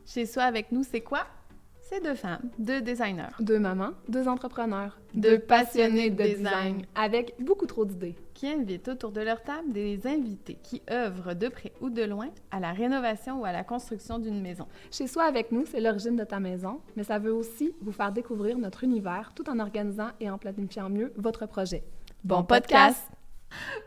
Chez Soi avec nous, c'est quoi? C'est 2 femmes, 2 designers. 2 mamans, 2 entrepreneurs. 2 passionnés de design. Avec beaucoup trop d'idées. Qui invitent autour de leur table des invités qui œuvrent de près ou de loin à la rénovation ou à la construction d'une maison. Chez Soi avec nous, c'est l'origine de ta maison, mais ça veut aussi vous faire découvrir notre univers tout en organisant et en planifiant mieux votre projet. Bon podcast!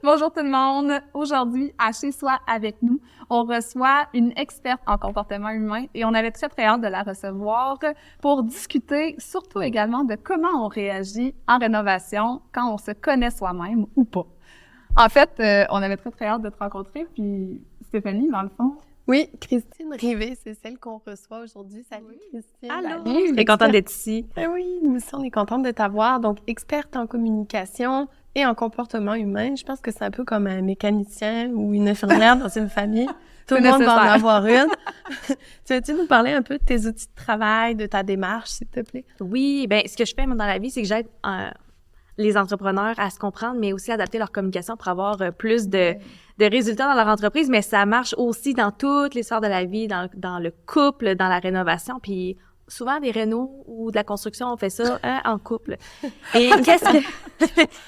Bonjour tout le monde! Aujourd'hui, à Chez Soi avec nous, on reçoit une experte en comportement humain et on avait très hâte de la recevoir pour discuter surtout également de comment on réagit en rénovation quand on se connaît soi-même ou pas. En fait, on avait très hâte de te rencontrer, puis Stéphanie, dans le fond. Oui, Christine Rivet, c'est celle qu'on reçoit aujourd'hui. Salut Christine! Allô! Salut, Je suis contente d'être ici. Oui, nous aussi, on est contente de t'avoir. Donc, experte en communication et en comportement humain. Je pense que c'est un peu comme un mécanicien ou une infirmière dans une famille. Tout le monde va en avoir une. Tu veux-tu nous parler un peu de tes outils de travail, de ta démarche, s'il te plaît? Oui, bien, ce que je fais moi, dans la vie, c'est que j'aide les entrepreneurs à se comprendre, mais aussi adapter leur communication pour avoir plus de résultats dans leur entreprise. Mais ça marche aussi dans toutes les sphères de la vie, dans le couple, dans la rénovation. Puis souvent, des rénaux ou de la construction, on fait ça en couple. Et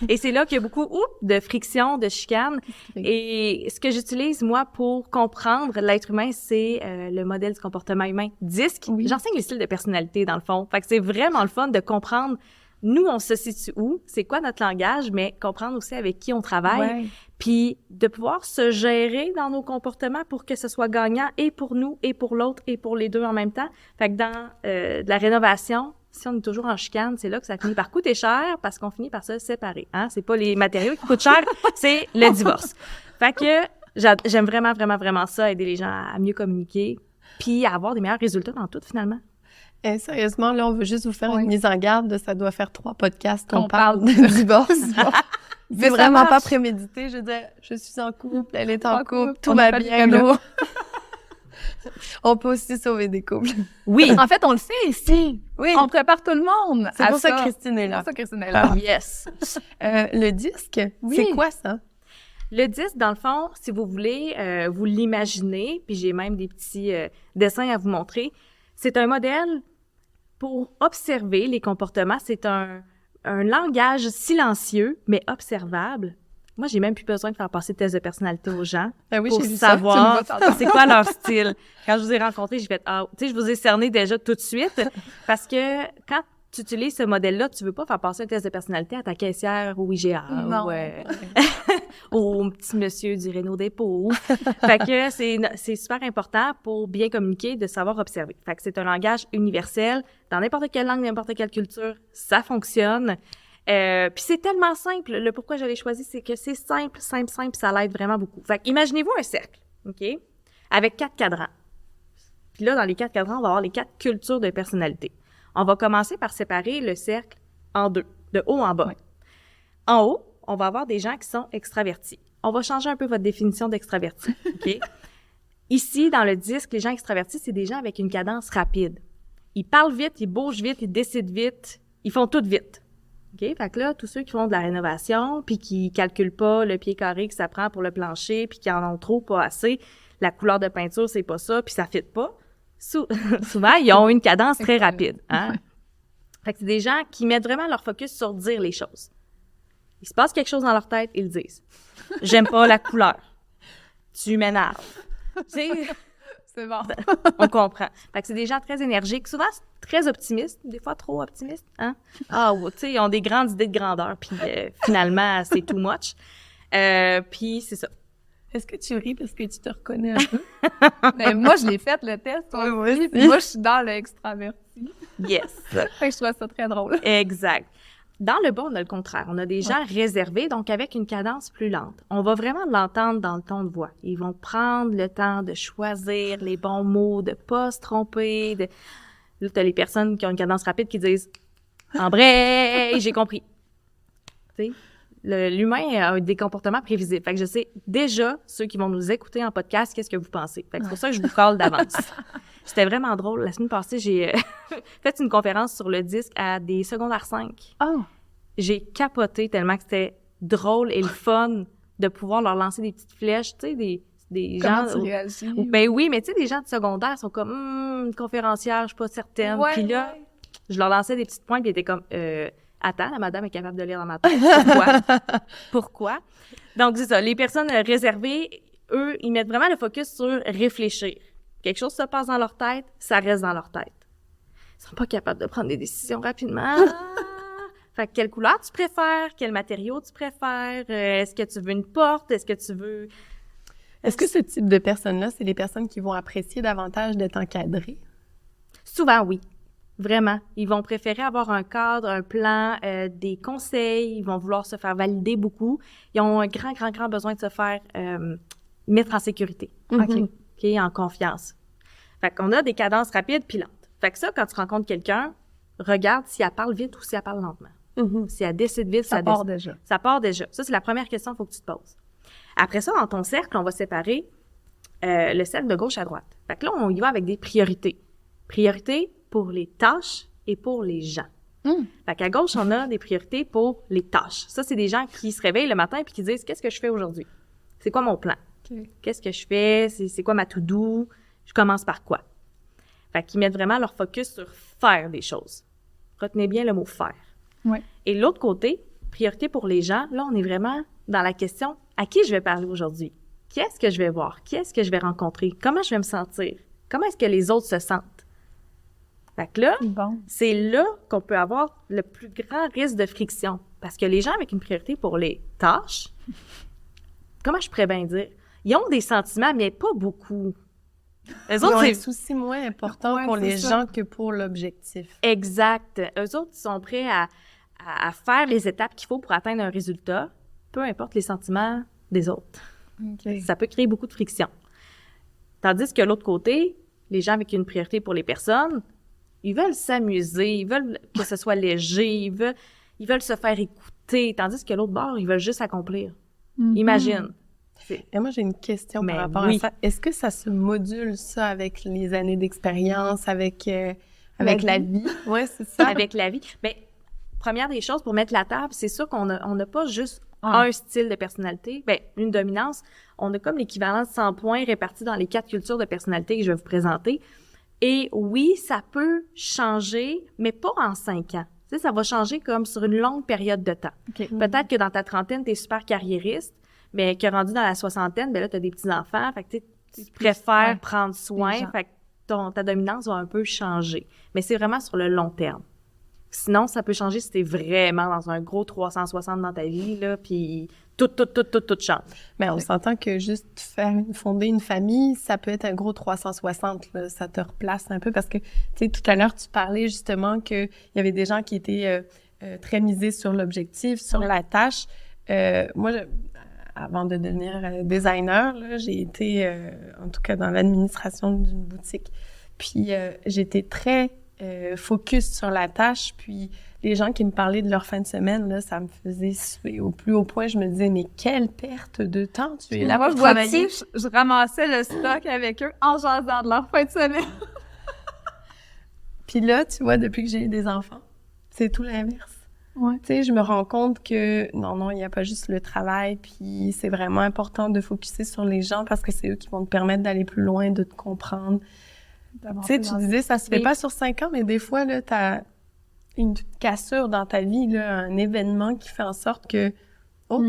et c'est là qu'il y a beaucoup de friction, de chicane. Et ce que j'utilise, moi, pour comprendre l'être humain, c'est le modèle du comportement humain DISC. Oui. J'enseigne le style de personnalité, dans le fond. Fait que c'est vraiment le fun de comprendre nous, on se situe où, c'est quoi notre langage, mais comprendre aussi avec qui on travaille, puis de pouvoir se gérer dans nos comportements pour que ce soit gagnant et pour nous, et pour l'autre, et pour les deux en même temps. Fait que dans de la rénovation, si on est toujours en chicane, c'est là que ça finit par coûter cher parce qu'on finit par se séparer. Hein? C'est pas les matériaux qui coûtent cher, c'est le divorce. Fait que j'aime vraiment ça, aider les gens à mieux communiquer, puis à avoir des meilleurs résultats dans tout, finalement. Sérieusement, là, on veut juste vous faire une mise en garde. Ça doit faire 3 podcasts qu'on parle de divorce. C'est vraiment pas prémédité. Je veux dire, je suis en couple, elle est en couple, tout va bien. On peut aussi sauver des couples. Oui. En fait, on le sait ici. Oui. On prépare tout le monde. C'est pour ça que Christine est là. Yes. Le disque, c'est quoi ça? Le disque, dans le fond, si vous voulez, vous l'imaginez, puis j'ai même des petits dessins à vous montrer. C'est un modèle pour observer les comportements. C'est un langage silencieux, mais observable. Moi, j'ai même plus besoin de faire passer de tests de personnalité aux gens pour savoir c'est quoi leur style. Quand je vous ai rencontrés, j'ai fait je vous ai cerné déjà tout de suite parce que quand tu utilises ce modèle-là, tu veux pas faire passer un test de personnalité à ta caissière ou IGA ou au petit monsieur du Réno Dépôt. Fait que c'est super important pour bien communiquer de savoir observer. Fait que c'est un langage universel. Dans n'importe quelle langue, n'importe quelle culture, ça fonctionne. Puis c'est tellement simple. Le pourquoi je l'ai choisi, c'est que c'est simple, ça l'aide vraiment beaucoup. Fait que imaginez-vous un cercle, OK? Avec 4 cadrans. Puis là, dans les 4 cadrans, on va avoir les 4 cultures de personnalité. On va commencer par séparer le cercle en 2, de haut en bas. Oui. En haut, on va avoir des gens qui sont extravertis. On va changer un peu votre définition d'extraverti, OK? Ici, dans le disque, les gens extravertis, c'est des gens avec une cadence rapide. Ils parlent vite, ils bougent vite, ils décident vite, ils font tout vite. OK? Fait que là, tous ceux qui font de la rénovation, puis qui calculent pas le pied carré que ça prend pour le plancher, puis qui en ont trop, pas assez, la couleur de peinture, c'est pas ça, puis ça fit pas. Souvent, ils ont une cadence très rapide. Hein? Fait que c'est des gens qui mettent vraiment leur focus sur dire les choses. Il se passe quelque chose dans leur tête, ils le disent. J'aime pas la couleur. Tu m'énerves. C'est bon. On comprend. Fait que c'est des gens très énergiques, souvent très optimistes, des fois trop optimistes. Hein? Tu sais, ils ont des grandes idées de grandeur, puis finalement, c'est too much. Puis c'est ça. Est-ce que tu ris parce que tu te reconnais un peu? Ben, moi, je l'ai fait, le test. Oui. Puis moi, je suis dans l'extraverti. Yes. Fait que je trouve ça très drôle. Exact. Dans le bas, on a le contraire. On a des gens réservés, donc avec une cadence plus lente. On va vraiment l'entendre dans le ton de voix. Ils vont prendre le temps de choisir les bons mots, de pas se tromper. Là, t'as les personnes qui ont une cadence rapide qui disent « Embraye, j'ai compris. » Tu sais? L'humain a des comportements prévisibles. Fait que je sais déjà, ceux qui vont nous écouter en podcast, qu'est-ce que vous pensez. Fait que c'est pour ça que je vous colle d'avance. C'était vraiment drôle. La semaine passée, j'ai fait une conférence sur le disque à des secondaires 5. Oh. J'ai capoté tellement que c'était drôle et le fun de pouvoir leur lancer des petites flèches, tu sais, des Comment gens... tu réagis? Ben oui, mais tu sais, des gens de secondaire sont comme, une conférencière, je suis pas certaine. Ouais, Puis là, ouais. je leur lançais des petites pointes, puis ils étaient comme, attends, la madame est capable de lire dans ma tête. Pourquoi? Pourquoi? Donc, c'est ça. Les personnes réservées, eux, ils mettent vraiment le focus sur réfléchir. Quelque chose se passe dans leur tête, ça reste dans leur tête. Ils sont pas capables de prendre des décisions rapidement. Fait que quelle couleur tu préfères? Quel matériau tu préfères? Est-ce que tu veux une porte? Est-ce que tu veux... Est-ce que ce type de personnes-là, c'est les personnes qui vont apprécier davantage d'être encadrées? Souvent, oui. Vraiment. Ils vont préférer avoir un cadre, un plan, des conseils. Ils vont vouloir se faire valider beaucoup. Ils ont un grand besoin de se faire mettre en sécurité. OK. OK, en confiance. Fait qu'on a des cadences rapides puis lentes. Fait que ça, quand tu rencontres quelqu'un, regarde si elle parle vite ou si elle parle lentement. Si elle décide vite, Ça part déjà. Ça part déjà. Ça, c'est la première question qu'il faut que tu te poses. Après ça, dans ton cercle, on va séparer le cercle de gauche à droite. Fait que là, on y va avec des priorités. Priorités pour les tâches et pour les gens. Fait qu'à gauche, on a des priorités pour les tâches. Ça, c'est des gens qui se réveillent le matin puis qui disent « Qu'est-ce que je fais aujourd'hui? C'est quoi mon plan? Qu'est-ce que je fais? C'est quoi ma to-do? Je commence par quoi? » Fait qu'ils mettent vraiment leur focus sur faire des choses. Retenez bien le mot « faire ». Ouais. Et l'autre côté, priorité pour les gens, là, on est vraiment dans la question « À qui je vais parler aujourd'hui? Qui est-ce que je vais voir? Qui est-ce que je vais rencontrer? Comment je vais me sentir? Comment est-ce que les autres se sentent? » Fait que là, Bon. c'est là qu'on peut avoir le plus grand risque de friction. Parce que les gens avec une priorité pour les tâches, comment je pourrais bien dire? Ils ont des sentiments, mais pas beaucoup. Eux Ils autres, ont un c'est souci moins important Ouais, pour c'est les ça. gens que pour l'objectif. exact. Eux autres, ils sont prêts à faire les étapes qu'il faut pour atteindre un résultat, peu importe les sentiments des autres. Ça peut créer beaucoup de friction. Tandis que l'autre côté, les gens avec une priorité pour les personnes, ils veulent s'amuser, ils veulent que ce soit léger, ils veulent se faire écouter, tandis que l'autre bord, ils veulent juste accomplir. Imagine. Et moi, j'ai une question Mais par rapport oui. à ça. Est-ce que ça se module, ça, avec les années d'expérience, avec la vie? Oui, c'est ça. Avec la vie. Bien, première des choses, pour mettre la table, c'est sûr qu'on n'a pas juste un style de personnalité, bien, une dominance. On a comme l'équivalent de 100 points répartis dans les 4 cultures de personnalité que je vais vous présenter. Et oui, ça peut changer, mais pas en 5 ans. Tu sais, ça va changer comme sur une longue période de temps. OK. Peut-être que dans ta trentaine, tu es super carriériste, mais que rendu dans la soixantaine, ben là, tu as des petits-enfants, fait que tu préfères prendre soin, gens. fait que ta dominance va un peu changer. Mais c'est vraiment sur le long terme. Sinon, ça peut changer si tu es vraiment dans un gros 360 dans ta vie, là, puis tout change. Mais on s'entend que juste fonder une famille, ça peut être un gros 360, là. Ça te replace un peu parce que, tu sais, tout à l'heure, tu parlais justement qu'il y avait des gens qui étaient très misés sur l'objectif, sur la tâche. Moi, avant de devenir designer, là, j'ai été, en tout cas, dans l'administration d'une boutique. Puis, j'étais très focus sur la tâche, puis les gens qui me parlaient de leur fin de semaine, là, ça me faisait suer au plus haut point. Je me disais, mais quelle perte de temps, tu es là Moi, pour je vois travailler. je ramassais le stock avec eux en jasant de leur fin de semaine. Puis là, tu vois, depuis que j'ai eu des enfants, c'est tout l'inverse. Ouais. Tu sais, je me rends compte que non, il n'y a pas juste le travail, puis c'est vraiment important de focuser sur les gens parce que c'est eux qui vont te permettre d'aller plus loin, de te comprendre. Tu sais, tu disais, ça se fait pas sur 5 ans, mais des fois, là, t'as une cassure dans ta vie, là, un événement qui fait en sorte que,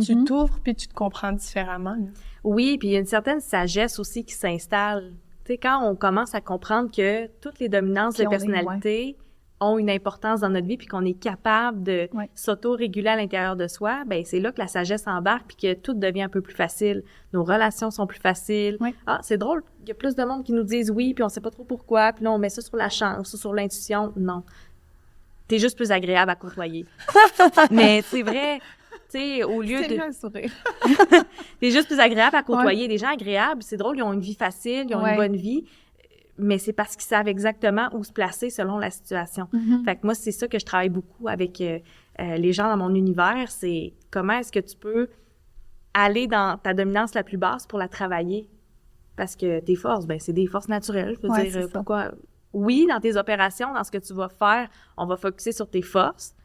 tu t'ouvres puis tu te comprends différemment, là. Oui, puis il y a une certaine sagesse aussi qui s'installe. Tu sais, quand on commence à comprendre que toutes les dominances de personnalité ont une importance dans notre vie puis qu'on est capable de s'auto-réguler à l'intérieur de soi, ben c'est là que la sagesse embarque puis que tout devient un peu plus facile. Nos relations sont plus faciles. Ouais. Ah, c'est drôle, il y a plus de monde qui nous disent oui puis on sait pas trop pourquoi, puis là on met ça sur la chance ou sur l'intuition. Non. T'es juste plus agréable à côtoyer. Mais c'est vrai, tu sais, au lieu de... un sourire. T'es juste plus agréable à côtoyer. Des gens agréables, c'est drôle, ils ont une vie facile, ils ont une bonne vie, mais c'est parce qu'ils savent exactement où se placer selon la situation. Fait que moi, c'est ça que je travaille beaucoup avec les gens dans mon univers, c'est comment est-ce que tu peux aller dans ta dominance la plus basse pour la travailler. Parce que tes forces, ben c'est des forces naturelles. Je veux dire, pourquoi... Oui, dans tes opérations, dans ce que tu vas faire, on va focusser sur tes forces,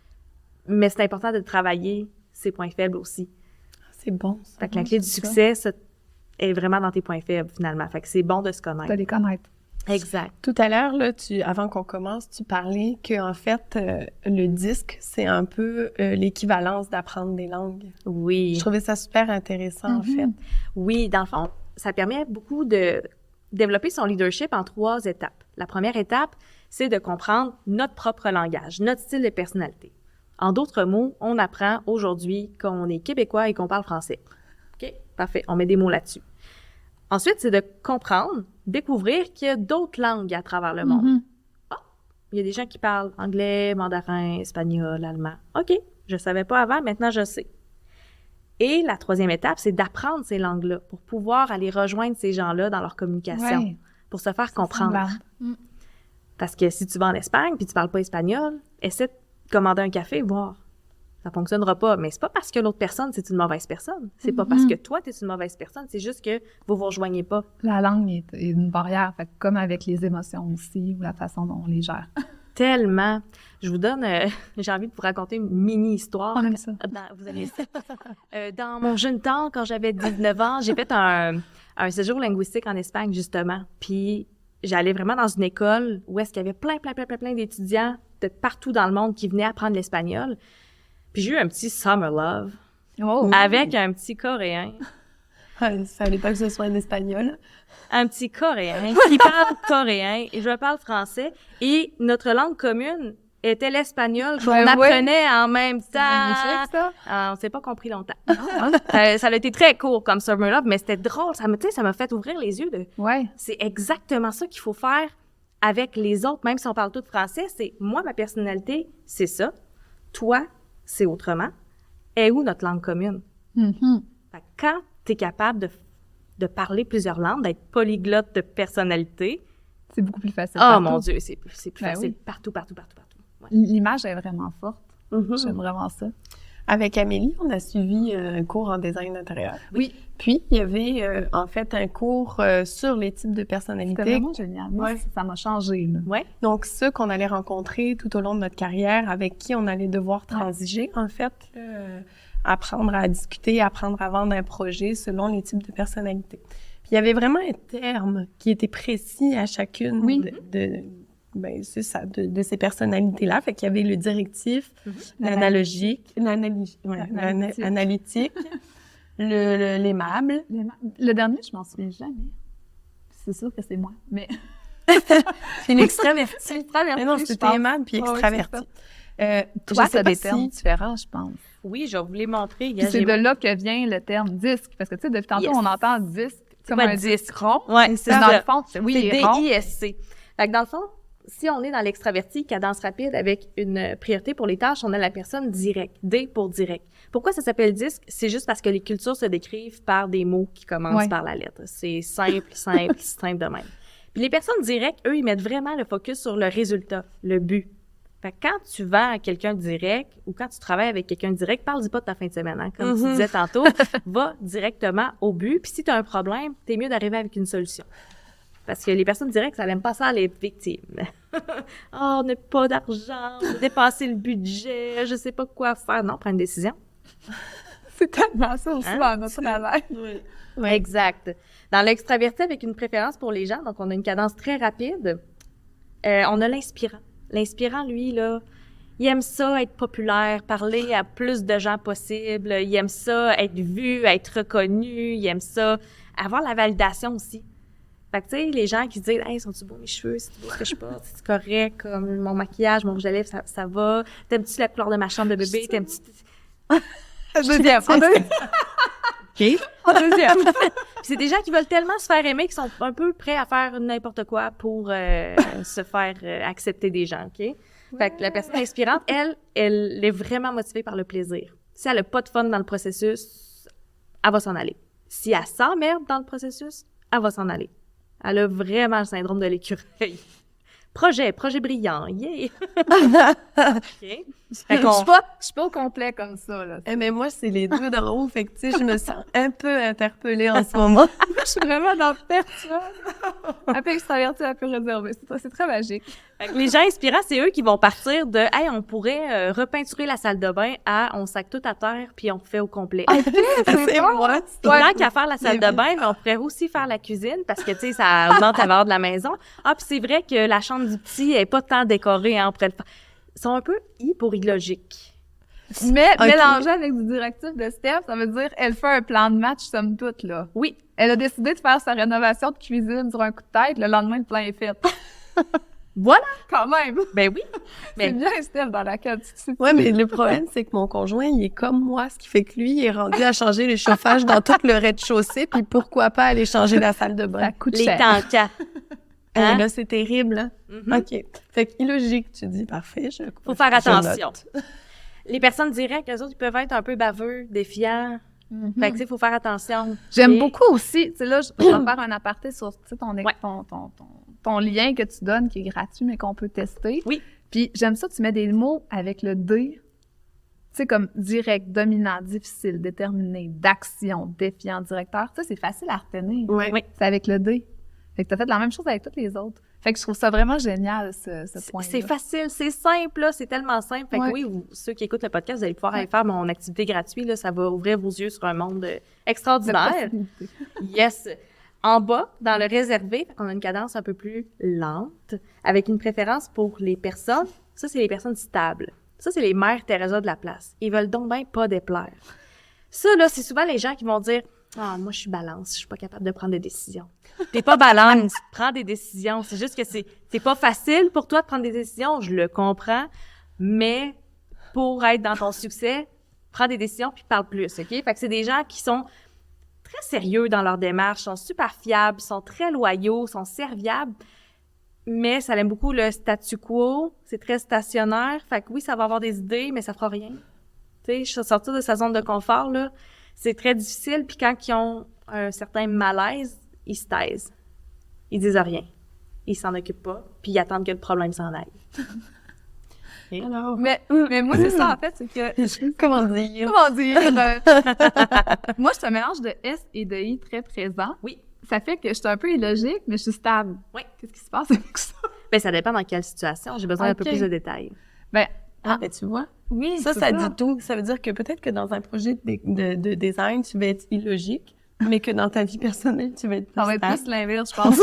mais c'est important de travailler ses points faibles aussi. C'est bon, ça. Fait que la clé du succès, est vraiment dans tes points faibles, finalement. Fait que c'est bon de se De connaître. les connaître. Exact. Tout à l'heure, là, avant qu'on commence, tu parlais que en fait, le disque, c'est un peu l'équivalence d'apprendre des langues. Oui. Je trouvais ça super intéressant, en fait. Oui, dans le fond, ça permet beaucoup de développer son leadership en 3 étapes. La première étape, c'est de comprendre notre propre langage, notre style de personnalité. En d'autres mots, on apprend aujourd'hui qu'on est québécois et qu'on parle français. OK, parfait, on met des mots là-dessus. Ensuite, c'est de comprendre, découvrir qu'il y a d'autres langues à travers le monde. Il y a des gens qui parlent anglais, mandarin, espagnol, allemand. OK, je savais pas avant, maintenant je sais. Et la 3e étape, c'est d'apprendre ces langues-là pour pouvoir aller rejoindre ces gens-là dans leur communication, Ouais. pour se faire comprendre. Parce que si tu vas en Espagne puis tu parles pas espagnol, essaie de commander un café, voir. Ça fonctionnera pas. Mais c'est pas parce que l'autre personne, c'est une mauvaise personne. C'est pas parce que toi, t'es une mauvaise personne. C'est juste que vous rejoignez pas. La langue est une barrière, fait que comme avec les émotions aussi, ou la façon dont on les gère. Tellement. Je vous donne, j'ai envie de vous raconter une mini-histoire. On aime ça. Vous allez dans mon jeune temps, quand j'avais 19 ans, j'ai fait un séjour linguistique en Espagne, justement. Puis j'allais vraiment dans une école où est-ce qu'il y avait plein d'étudiants de partout dans le monde qui venaient apprendre l'espagnol. Puis j'ai eu un petit summer love avec un petit Coréen. Il fallait pas que ce soit en espagnol. Un petit Coréen qui parle coréen et je parle français. Et notre langue commune était l'espagnol qu'on apprenait en même temps. Magnifique, ça. On s'est pas compris longtemps. Ça a été très court comme Summer Love, mais c'était drôle. Ça m'a fait ouvrir les yeux. Ouais. C'est exactement ça qu'il faut faire avec les autres, même si on parle tout français. C'est moi, ma personnalité, c'est ça. Toi, c'est autrement. Et où notre langue commune? Fait que quand tu es capable de parler plusieurs langues, d'être polyglotte de personnalité, C'est beaucoup plus facile. oh partout. mon Dieu, c'est plus Ben facile oui. partout. Ouais. L'image est vraiment forte. J'aime vraiment ça. Avec Amélie, on a suivi un cours en design intérieur. Oui. Puis, il y avait en fait un cours sur les types de C'était personnalités. vraiment génial. Moi, Ouais. ça m'a changé, là. Ouais. Donc, ceux qu'on allait rencontrer tout au long de notre carrière, avec qui on allait devoir transiger, en fait, apprendre à discuter, apprendre à vendre un projet selon les types de personnalités. Puis, il y avait vraiment un terme qui était précis à chacune c'est ça, de ces personnalités-là. Fait qu'il y avait le directif, l'analytique, l'aimable. Le dernier, je m'en souviens jamais. C'est sûr que c'est moi, mais... C'est l'extraverti. C'est extraverti, Mais non, je c'était pense. aimable puis Ouais, extraverti. Toi, je sais t'as pas des si- termes différents, je pense. Oui, je vais vous les montrer. Puis c'est de là que vient le terme disque. Parce que, tu sais, depuis tantôt, Yes. on entend disque comme quoi, un disque rond. Ouais, Mais c'est dans ça. le fond, c'est C'est les ronds. DISC. Fait que dans le fond, si on est dans l'extraverti, cadence rapide, avec une priorité pour les tâches, on a la personne directe. D pour direct. Pourquoi ça s'appelle disque? C'est juste parce que les cultures se décrivent par des mots qui commencent Ouais. par la lettre. C'est simple de même. Puis les personnes directes, eux, ils mettent vraiment le focus sur le résultat, le but. Fait que quand tu vends à quelqu'un de direct ou quand tu travailles avec quelqu'un de direct, parle-y pas de ta fin de semaine, hein, comme tu disais tantôt. Va directement au but. Puis si tu as un problème, t'es mieux d'arriver avec une solution. Parce que les personnes directes, ça n'aime pas ça, les victimes. Oh, on n'a pas d'argent, on a dépassé le budget, je sais pas quoi faire. Non, prends une décision. C'est tellement ça aussi Hein? dans notre travail. Oui. Exact. Dans l'extraverti, avec une préférence pour les gens, donc on a une cadence très rapide, on a l'inspirant. L'inspirant, lui, là, il aime ça, être populaire, parler à plus de gens possible. Il aime ça, être vu, être reconnu. Il aime ça, avoir la validation aussi. Fait que, tu sais, les gens qui se disent « Hey, sont-tu beaux mes cheveux? C'est beau ce que je porte? C'est correct? Comme mon maquillage, mon rouge à lèvres, ça va? T'aimes-tu la couleur de ma chambre de bébé? T'aimes-tu... » Deuxième. OK. Deuxième. Puis c'est des gens qui veulent tellement se faire aimer qu'ils sont un peu prêts à faire n'importe quoi pour se faire accepter des gens, OK? Fait que la personne inspirante, elle est vraiment motivée par le plaisir. Si elle a pas de fun dans le processus, elle va s'en aller. Si elle s'emmerde dans le processus, elle va s'en aller. Elle a vraiment le syndrome de l'écureuil. Projet brillant, yeah! OK? Fait qu'on- Je suis pas au complet comme ça, là. Mais moi, c'est les deux d'en haut, fait que, tu sais, je me sens un peu interpellée en ce moment. Je suis vraiment dans le perturbé. Un peu extravertie, un peu réservée. C'est très magique. Fait que les gens inspirants, c'est eux qui vont partir de « Hey, on pourrait repeinturer la salle de bain à on sac tout à terre puis on fait au complet. C'est moi. Puis tant qu'à faire la salle de bain, mais on pourrait aussi faire la cuisine parce que, tu sais, ça augmente la valeur de la maison. Ah, puis c'est vrai que la chambre du petit est pas tant décorée, hein, on pourrait le faire. Ils sont un peu hyporylogiques. Mais Ok. mélanger avec du directif de Steph, ça veut dire elle fait un plan de match, somme toute, là. Oui. Elle a décidé de faire sa rénovation de cuisine sur un coup de tête. Le lendemain, le plan est fait. Voilà. Quand même. Ben oui. C'est Mais bien Steph dans laquelle tu te situes. Ouais, mais le problème, c'est que mon conjoint, il est comme moi, ce qui fait que lui, il est rendu à changer les chauffages dans tout le rez-de-chaussée, puis pourquoi pas aller changer la salle de Ça bain. coûte les cher. tancas. Hein? Là, c'est terrible, hein? Mhm. OK. Fait que illogique, tu dis, parfait. Faut faire je attention. note. Les personnes directes, eux autres, ils peuvent être un peu baveux, défiants. Mhm. Fait que, tu sais, faut faire attention. J'aime Et- beaucoup aussi, tu sais, là, je vais faire un aparté sur tu sais, Ouais. ton lien que tu donnes, qui est gratuit, mais qu'on peut tester. Oui. Puis j'aime ça, tu mets des mots avec le D, tu sais, comme direct, dominant, difficile, déterminé, d'action, défiant, directeur. Tu sais, c'est facile à retenir. Ouais. Oui. C'est avec le D. Fait que t'as fait la même chose avec toutes les autres. Fait que je trouve ça vraiment génial, ce point-là. C'est facile, c'est simple, là, c'est tellement simple. Fait que Ouais. oui, ceux qui écoutent le podcast, vous allez pouvoir aller faire mon activité gratuite, là, ça va ouvrir vos yeux sur un monde extraordinaire. Yes. En bas, dans le réservé, on a une cadence un peu plus lente, avec une préférence pour les personnes. Ça, c'est les personnes stables. Ça, c'est les mères Teresa de la place. Ils veulent donc bien pas déplaire. Ça, là, c'est souvent les gens qui vont dire « Ah, moi, je suis balance, je suis pas capable de prendre des décisions. » T'es pas balance, prends des décisions. C'est juste que c'est pas facile pour toi de prendre des décisions, je le comprends, mais pour être dans ton succès, prends des décisions puis parle plus, OK? Fait que c'est des gens qui sont très sérieux dans leur démarche, sont super fiables, sont très loyaux, sont serviables, mais ça aime beaucoup le statu quo, c'est très stationnaire, fait que oui, ça va avoir des idées, mais ça fera rien. Tu sais, sortir de sa zone de confort, là, c'est très difficile, puis quand ils ont un certain malaise, ils se taisent. Ils disent rien. Ils s'en occupent pas, puis ils attendent que le problème s'en aille. Alors, Mais moi, c'est ça, en fait, c'est que... comment dire? Comment dire? Moi, je suis un mélange de S et de I très présent. Oui. Ça fait que je suis un peu illogique, mais je suis stable. Oui. Qu'est-ce qui se passe avec ça? Ben, ça dépend dans quelle situation. J'ai besoin d'un peu Ok. plus de détails. Ben, Ah, ben, tu vois? oui, Ça, c'est ça dit tout. Ça veut dire que peut-être que dans un projet de design, tu vas être illogique, mais que dans ta vie personnelle, tu vas être plus Ça va être stable. plus l'inverse, je pense.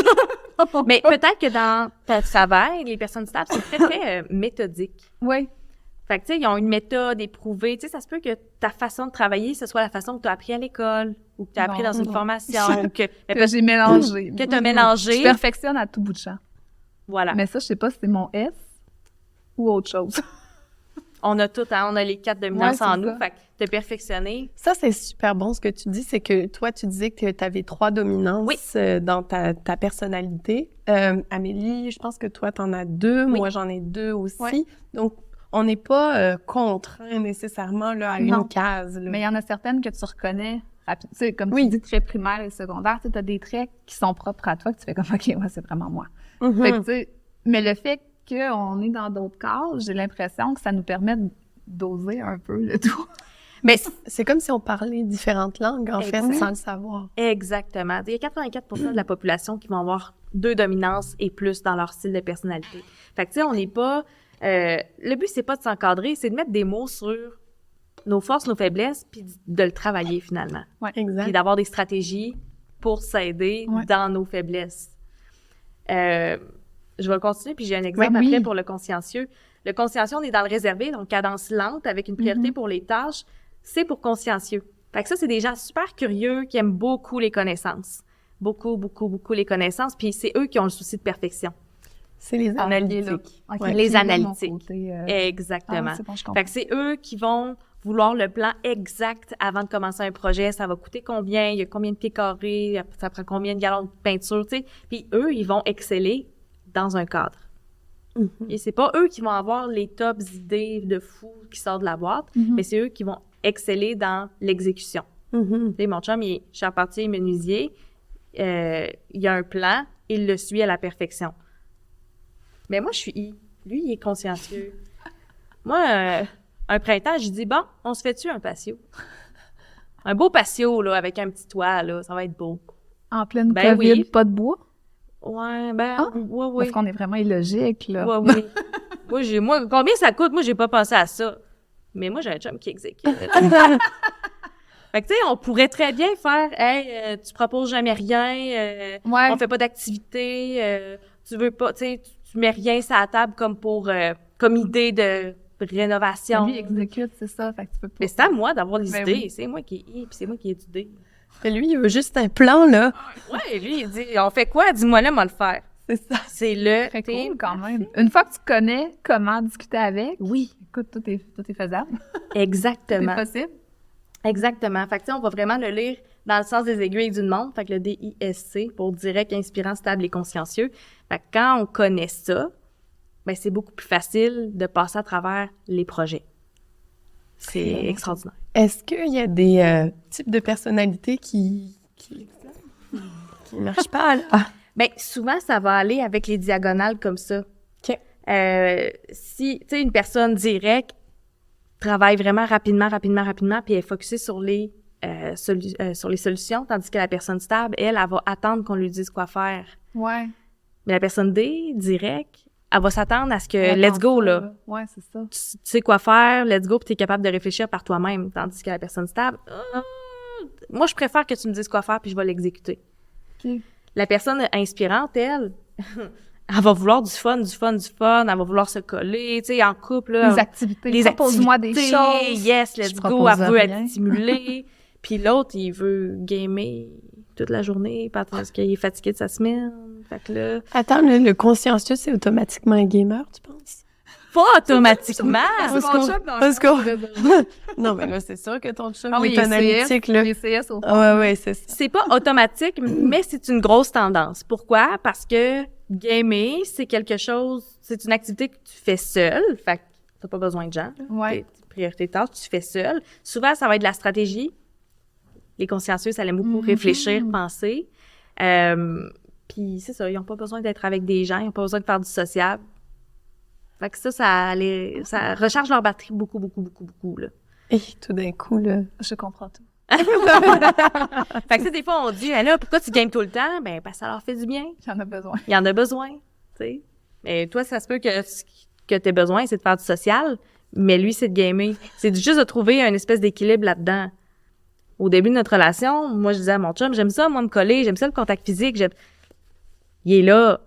Mais peut-être que dans ta travail, les personnes stables, c'est très, très méthodique. Oui. Fait que, tu sais, ils ont une méthode éprouvée. Tu sais, ça se peut que ta façon de travailler, ce soit la façon que tu as appris à l'école ou que tu as appris Non, dans une non. formation ou que... mais Que j'ai mélangé. que t'as mélangé. Je perfectionne à tout bout de champ. Voilà. Mais ça, je sais pas si c'est mon S ou autre chose. On a tout, hein, on a les 4 dominances Ouais, en c'est nous. ça. Fait que de perfectionner. Ça, c'est super bon ce que tu dis, c'est que toi, tu disais que tu avais 3 dominances Oui. dans ta personnalité. Amélie, je pense que toi, tu en as 2, Oui. moi, j'en ai 2 aussi. Ouais. Donc, on n'est pas contraint nécessairement là, à Non. une case. Là. Mais il y en a certaines que tu reconnais rapidement. Tu sais, comme Oui. tu dis, très primaire et secondaire, tu as des traits qui sont propres à toi, que tu fais comme, OK, ouais, c'est vraiment moi. Mhm. Fait que, tu sais, mais le fait qu'on est dans d'autres cases, j'ai l'impression que ça nous permet d'oser un peu le tout. Mais C'est comme si on parlait différentes langues, en fait, Exact. sans le savoir. exactement. Il y a 84% de la population qui vont avoir 2 dominances et plus dans leur style de personnalité. Fait que, tu sais, on n'est pas... le but, c'est pas de s'encadrer, c'est de mettre des mots sur nos forces, nos faiblesses, puis de le travailler, finalement. Exact. Puis d'avoir des stratégies pour s'aider Ouais. dans nos faiblesses. Je vais continuer, puis j'ai un exemple Ouais, oui. après pour le consciencieux. Le consciencieux, on est dans le réservé, donc cadence lente, avec une priorité pour les tâches. C'est pour consciencieux. Fait que ça, c'est des gens super curieux qui aiment beaucoup les connaissances. Beaucoup, beaucoup, beaucoup les connaissances. Puis c'est eux qui ont le souci de perfection. C'est les Ah, analytiques. OK, Ouais. Les c'est là, mon analytiques. côté, Exactement. ah, c'est bon, je comprends. Fait que c'est eux qui vont vouloir le plan exact avant de commencer un projet. Ça va coûter combien? Il y a combien de pieds carrés? Ça prend combien de gallons de peinture? Tu sais? Puis eux, ils vont exceller dans un cadre. Mhm. Et c'est pas eux qui vont avoir les tops idées de fou qui sortent de la boîte, Mhm. mais c'est eux qui vont exceller dans l'exécution. Mhm. Tu sais, mon chum, il est charpentier, menuisier. Il a un plan, il le suit à la perfection. Mais moi, je suis I. Lui, il est consciencieux. Moi, un printemps, j'ai dit, bon, on se fait-tu un patio? Un beau patio, là, avec un petit toit, là, ça va être beau. En pleine Ben COVID, oui. pas de bois? Ouais, ben, Ah, oui. Parce qu'on est vraiment illogique, là. Oui. Moi, combien ça coûte? Moi, j'ai pas pensé à ça. Mais moi, j'ai un chum qui exécute. Fait que, tu sais, on pourrait très bien faire, hey, tu proposes jamais rien, Ouais. on fait pas d'activité, tu veux pas, tu sais, tu mets rien sur la table comme idée de rénovation. Lui, il exécute, c'est ça. Fait que tu peux pas. Mais c'est à moi d'avoir les Ben idées. oui. C'est moi qui ai, puis c'est moi qui ai d'idées. Mais lui, il veut juste un plan, là. Ouais, lui, il dit, on fait quoi? Dis-moi là, moi le faire. C'est ça. C'est le Très thème. cool, quand même. Une fois que tu connais comment discuter avec, Oui, écoute, tout est faisable. exactement. C'est possible. Exactement. Fait que, tu sais, on va vraiment le lire dans le sens des aiguilles d'une montre. Fait que le DISC, pour direct, inspirant, stable et consciencieux. Fait que quand on connaît ça, ben c'est beaucoup plus facile de passer à travers les projets. C'est extraordinaire. Est-ce qu'il y a des types de personnalités qui marchent pas, là? Ah, Ben souvent, ça va aller avec les diagonales comme ça. OK. Si, tu sais, une personne directe travaille vraiment rapidement, puis elle est focusée sur les solutions, tandis que la personne stable, elle va attendre qu'on lui dise quoi faire. Ouais. Mais la personne D, direct, elle va s'attendre à ce que let's go, là. Ouais, c'est ça. Tu sais quoi faire, let's go, puis t'es capable de réfléchir par toi-même. Tandis que la personne stable, moi, je préfère que tu me dises quoi faire, puis je vais l'exécuter. OK. La personne inspirante, elle, elle va vouloir du fun, elle va vouloir se coller, tu sais, en couple, là. Les activités. Propose-moi des choses. Yes, let's Je go, propose elle veut rien. être stimulée. Puis l'autre, il veut gamer toute la journée parce qu'il est fatigué de sa semaine. Fait que là, attends, le consciencieux, c'est automatiquement un gamer, tu penses? pas automatiquement. Parce qu'on... Non, mais là, c'est sûr que ton chum est analytique, là. Les CS au fond. Ah ouais, c'est ça. C'est pas automatique, mais c'est une grosse tendance. Pourquoi? Parce que gamer, c'est quelque chose, c'est une activité que tu fais seule. Fait que t'as pas besoin de gens. Là. Ouais. Tes priorités de tâches, tu fais seule. Souvent, ça va être de la stratégie. Les consciencieux, ça aime beaucoup réfléchir, penser. Puis c'est ça, ils ont pas besoin d'être avec des gens, ils ont pas besoin de faire du sociable. Fait que ça recharge leur batterie beaucoup, là. Et tout d'un coup, là... Je comprends tout. Fait que tu sais, des fois, on dit, là, pourquoi tu games tout le temps? Ben, parce que ça leur fait du bien. J'en ai besoin. Il y en a besoin, tu sais. Mais toi, ça se peut que t'aies besoin, c'est de faire du social, mais lui, c'est de gamer. C'est juste de trouver une espèce d'équilibre là-dedans. Au début de notre relation, moi, je disais à mon chum, j'aime ça, moi, me coller, j'aime ça, le contact physique, il est là,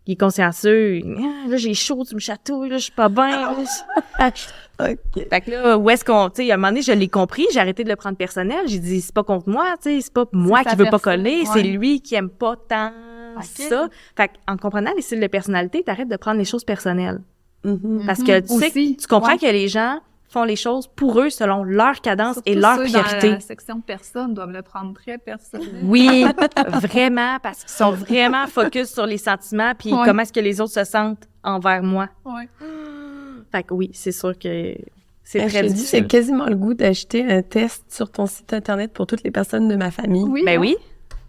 il est consciencieux. Ah, là, j'ai chaud, tu me chatouilles, là, je suis pas bien. OK. Fait que là, où est-ce qu'on, tu sais, à un moment donné, je l'ai compris, j'ai arrêté de le prendre personnel. J'ai dit, c'est pas contre moi, tu sais, c'est pas moi qui sa veux pas personne, coller, ouais. c'est lui qui aime pas tant Ok. ça. Fait qu'en comprenant les styles de personnalité, t'arrêtes de prendre les choses personnelles. Mhm. Parce que tu sais, Aussi, tu comprends ouais. que les gens font les choses pour eux selon leur cadence Surtout et leur ceux priorité. Dans la section personnes doivent le prendre très personnel. Oui, vraiment, parce qu'ils sont vraiment focus sur les sentiments puis Ouais. comment est-ce que les autres se sentent envers moi. Ouais. Fait que oui, c'est sûr que c'est Je très te dis, difficile. c'est quasiment le goût d'acheter un test sur ton site Internet pour toutes les personnes de ma famille. Oui. Ben oui.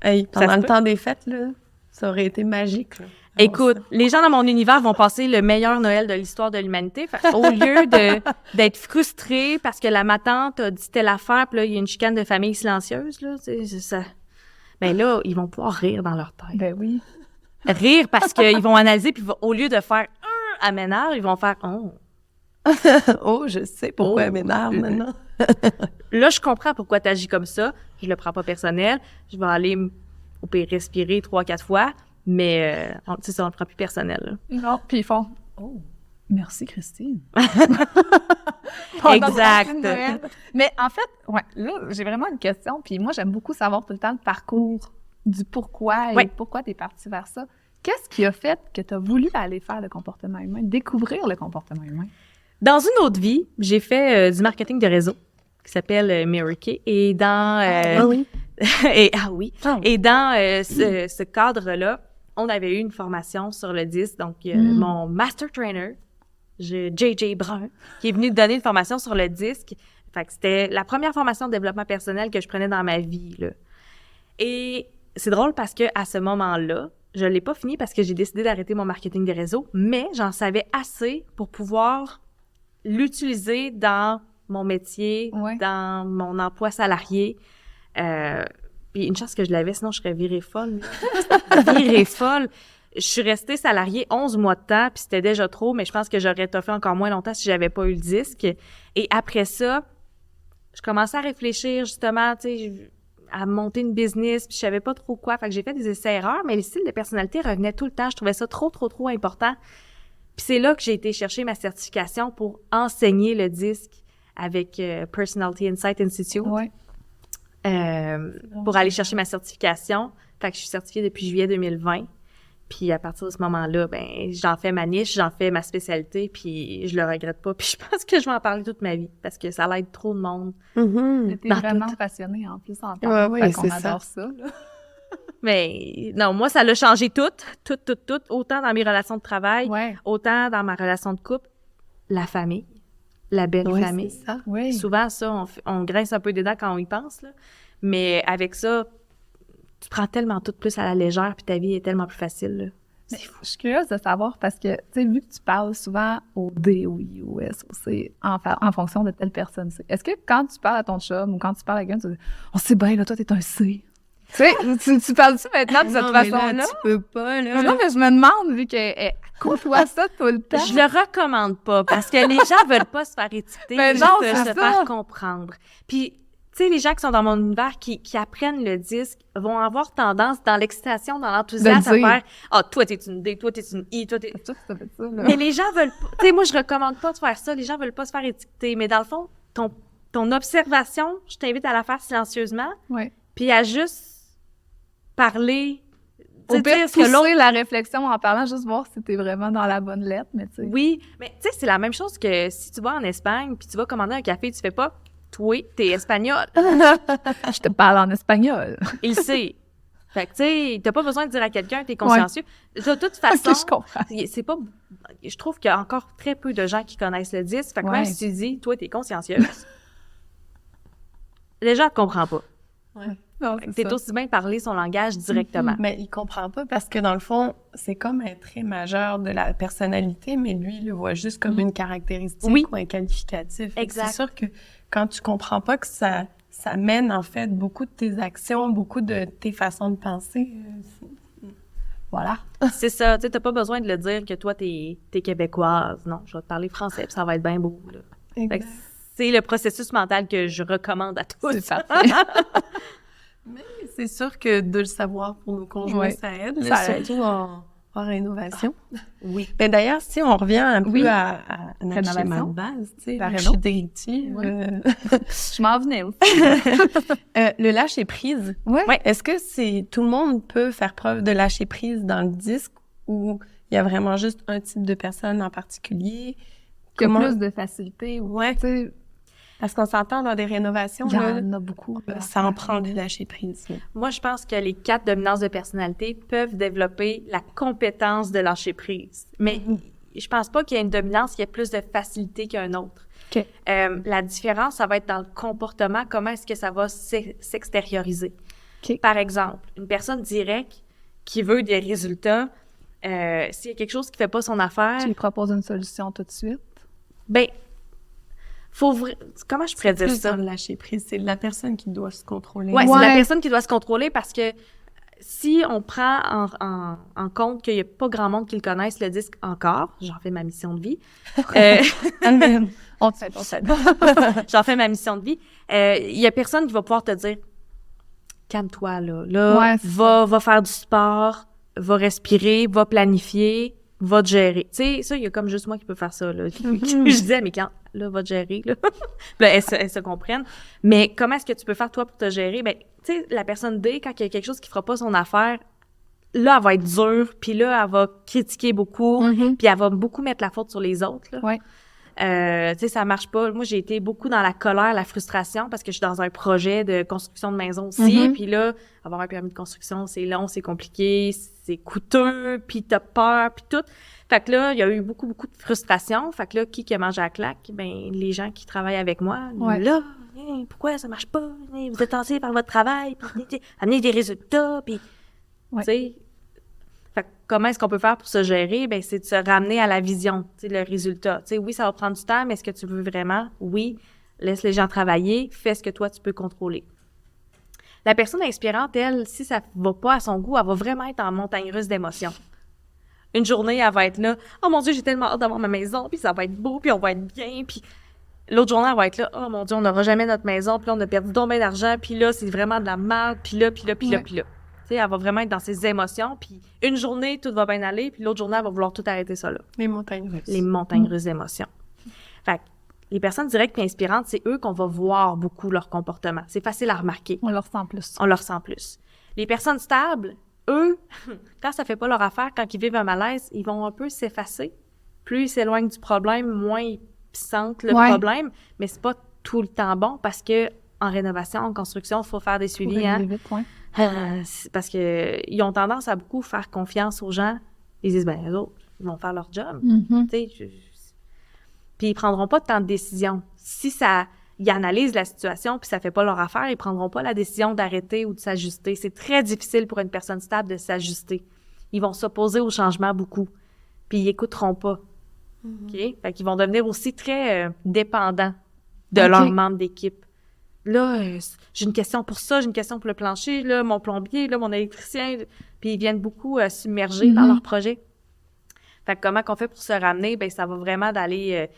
Hey, Ça pendant se le peut. temps des fêtes, là, ça aurait été magique. Là. Écoute, les gens dans mon univers vont passer le meilleur Noël de l'histoire de l'humanité. Fait que au lieu d'être frustrés parce que la matante a dit telle affaire, puis là, il y a une chicane de famille silencieuse, là, c'est ça. Ben là, ils vont pouvoir rire dans leur tête. Ben oui. Rire parce qu'ils vont analyser, puis au lieu de faire « à m'énerve », ils vont faire « oh ». Oh, je sais pourquoi elle m'énerve maintenant. Là, je comprends pourquoi tu agis comme ça. Je le prends pas personnel. Je vais aller, au pire, respirer 3-4 fois. Mais, tu sais, ça, on le prend plus personnel. Là. Non, puis ils font « Oh, merci Christine. » Exact. Mais en fait, ouais, là, j'ai vraiment une question. Puis moi, j'aime beaucoup savoir tout le temps le parcours du pourquoi et Ouais. pourquoi tu es partie vers ça. Qu'est-ce qui a fait que tu as voulu aller faire le comportement humain, découvrir le comportement humain? Dans une autre vie, j'ai fait du marketing de réseau qui s'appelle Mary Kay. Et dans... oui. Et dans ce cadre-là, on avait eu une formation sur le disque. Donc, mon master trainer, JJ Brun, qui est venu donner une formation sur le disque. Fait que c'était la première formation de développement personnel que je prenais dans ma vie, là. Et c'est drôle parce que à ce moment-là, je l'ai pas fini parce que j'ai décidé d'arrêter mon marketing de réseau, mais j'en savais assez pour pouvoir l'utiliser dans mon métier, Ouais. dans mon emploi salarié. Puis une chance que je l'avais, sinon je serais virée folle. Virée folle. Je suis restée salariée 11 mois de temps, puis c'était déjà trop, mais je pense que j'aurais toffé encore moins longtemps si j'avais pas eu le disque. Et après ça, je commençais à réfléchir justement, tu sais, à monter une business, puis je savais pas trop quoi. Fait que j'ai fait des essais-erreurs, mais le style de personnalité revenait tout le temps. Je trouvais ça trop important. Puis c'est là que j'ai été chercher ma certification pour enseigner le disque avec Personality Insight Institute. Ouais. Pour aller chercher ma certification. Fait que je suis certifiée depuis juillet 2020. Puis à partir de ce moment-là, ben j'en fais ma niche, j'en fais ma spécialité, puis je le regrette pas. Puis je pense que je vais en parler toute ma vie parce que ça l'aide trop de monde. T'es Dans vraiment tout. passionnée en plus en temps. Ouais, Fait qu'on c'est adore ça. Là. Mais non, moi, ça l'a changé tout, autant dans mes relations de travail, Ouais. autant dans ma relation de couple, la famille, la belle Ouais, famille. c'est ça. Oui. Souvent, ça, on grince un peu des dents quand on y pense, là. Mais avec ça, tu prends tellement tout plus à la légère, puis ta vie est tellement plus facile, là. Je suis curieuse de savoir parce que, tu sais, vu que tu parles souvent au D, au I, au S, au C, en fonction de telle personne, est-ce que quand tu parles à ton chum ou quand tu parles à quelqu'un, tu dis « On sait bien, là, toi, t'es un C. » Tu sais, tu parles-tu maintenant de cette Non, mais là, façon-là? tu peux pas, là. Non, mais je me demande, vu qu'elle côtoie ça tout le temps. Je le recommande pas parce que les gens veulent pas se faire étiqueter, Mais ils non, veulent c'est se ça. faire comprendre. Puis, tu sais, les gens qui sont dans mon univers, qui apprennent le disque, vont avoir tendance, dans l'excitation, dans l'enthousiasme, à De le dire. faire « Ah, toi, t'es une D, toi, t'es une I, toi, t'es... » C'est sûr que ça fait ça, là. Mais les gens veulent pas... Tu sais, moi, je recommande pas de faire ça. Les gens veulent pas se faire étiqueter. Mais dans le fond, ton observation, je t'invite à la faire silencieusement, Ouais. puis à juste parler... tu Au sais, pire, dire ce que l'autre... pousser la réflexion en parlant, juste voir si t'es vraiment dans la bonne lettre, mais tu sais. Oui, mais tu sais, c'est la même chose que si tu vas en Espagne, puis tu vas commander un café, tu fais pas « Toi, t'es espagnol. » Je te parle en espagnol. Il sait. Fait que, tu sais, t'as pas besoin de dire à quelqu'un que t'es consciencieux. De toute façon, Je comprends. c'est pas... Je trouve qu'il y a encore très peu de gens qui connaissent le disque. Fait que Ouais. même si tu dis « Toi, t'es consciencieuse », les gens te comprennent pas. Non, Fait que c'est t'es ça. aussi bien parler son langage directement. Mais il comprend pas parce que dans le fond, c'est comme un trait majeur de la personnalité, mais lui, il le voit juste comme une caractéristique Oui. ou un qualificatif. Fait que Exact. C'est sûr que quand tu comprends pas que ça mène en fait beaucoup de tes actions, beaucoup de tes façons de penser. Voilà. C'est ça, tu sais, t'as pas besoin de le dire que toi, t'es québécoise. Non, je vais te parler français, puis ça va être bien beau, là. Fait que c'est le processus mental que je recommande à tous. C'est parfait. Mais c'est sûr que de le savoir pour nos conjoints, Ouais. ça aide, Ça là, aide. surtout en rénovation. Oui. Mais d'ailleurs, si on revient un peu Oui. à notre Rénovation. schéma de base, tu sais, La réno. l'architecture, Je m'en venais aussi. le lâcher prise. Ouais. Est-ce que tout le monde peut faire preuve de lâcher prise dans le disque ou il y a vraiment juste un type de personne en particulier? Qu'il y a plus de facilité. Ouais. Tu sais, Parce qu'on s'entend dans des rénovations, il y là, en a beaucoup. là. ça en prend du lâcher prise. là. Moi, je pense que les 4 dominances de personnalité peuvent développer la compétence de lâcher prise. Mais je pense pas qu'il y ait une dominance qui ait plus de facilité qu'un autre. OK. La différence, ça va être dans le comportement, comment est-ce que ça va s'extérioriser. OK. Par exemple, une personne directe qui veut des résultats, s'il y a quelque chose qui fait pas son affaire, Tu lui proposes une solution tout de suite. ben, comment je pourrais dire Plus ça? dans le lâcher prise, c'est la personne qui doit se contrôler. Ouais, c'est Ouais. la personne qui doit se contrôler parce que si on prend en compte qu'il n'y a pas grand monde qui le connaisse, le disque encore, j'en fais ma mission de vie. On te fait, on te fait. J'en fais ma mission de vie. Il y a personne qui va pouvoir te dire calme-toi là. Ouais, c'est Va faire du sport, va respirer, va planifier, va te gérer. Tu sais, ça, il y a comme juste moi qui peux faire ça, là. Je disais à mes clients, là, va te gérer, là. Puis là, elles se comprennent. Mais comment est-ce que tu peux faire, toi, pour te gérer? Ben, tu sais, la personne D, quand il y a quelque chose qui fera pas son affaire, là, elle va être dure, puis là, elle va critiquer beaucoup, puis elle va beaucoup mettre la faute sur les autres, là. Ouais. Tu sais, ça marche pas. Moi, j'ai été beaucoup dans la colère, la frustration, parce que je suis dans un projet de construction de maison aussi. Puis là, avoir un permis de construction, c'est long, c'est compliqué, c'est coûteux, puis t'as peur, puis tout. Fait que là, il y a eu beaucoup de frustration. Fait que là, qui a mangé à la claque? Ben, les gens qui travaillent avec moi. Ouais. Là, pourquoi ça marche pas? Vous êtes lancés par votre travail, puis amenez des résultats, puis... Ouais. Tu sais... Fait que comment est-ce qu'on peut faire pour se gérer? Ben, c'est de se ramener à la vision, tu sais, le résultat. Tu sais, oui, ça va prendre du temps, mais est-ce que tu veux vraiment? Oui. Laisse les gens travailler. Fais ce que toi, tu peux contrôler. La personne inspirante, elle, si ça va pas à son goût, elle va vraiment être en montagne russe d'émotions. Une journée, elle va être là. Oh mon Dieu, j'ai tellement hâte d'avoir ma maison, puis ça va être beau, puis on va être bien, puis l'autre journée, elle va être là. Oh mon Dieu, on n'aura jamais notre maison, puis là, on a perdu donc bien d'argent, puis là, c'est vraiment de la merde, puis là, puis là, puis là, puis là. Tu sais, elle va vraiment être dans ses émotions, puis une journée, tout va bien aller, puis l'autre journée, elle va vouloir tout arrêter ça là. Les montagnes russes. Les montagnes russes d'émotions. Fait que les personnes directes et inspirantes, c'est eux qu'on va voir beaucoup leur comportement. C'est facile à remarquer. On leur sent plus. On leur sent plus. Les personnes stables, eux, quand ça fait pas leur affaire, quand ils vivent un malaise, ils vont un peu s'effacer. Plus ils s'éloignent du problème, moins ils sentent le problème. Mais c'est pas tout le temps bon parce que en rénovation, en construction, il faut faire des suivis. Parce que ils ont tendance à beaucoup faire confiance aux gens. Ils disent, ben les autres, ils vont faire leur job. Tu sais, puis ils prendront pas tant de décisions. Si ils analysent la situation puis ça fait pas leur affaire, ils prendront pas la décision d'arrêter ou de s'ajuster. C'est très difficile pour une personne stable de s'ajuster. Ils vont s'opposer au changement beaucoup. Puis ils écouteront pas. OK? Fait qu'ils vont devenir aussi très dépendants de leurs membres d'équipe. Là, j'ai une question pour ça, j'ai une question pour le plancher, là, mon plombier, là, mon électricien. Puis ils viennent beaucoup submergés dans leur projet. Fait que comment qu'on fait pour se ramener? Ben ça va vraiment d'aller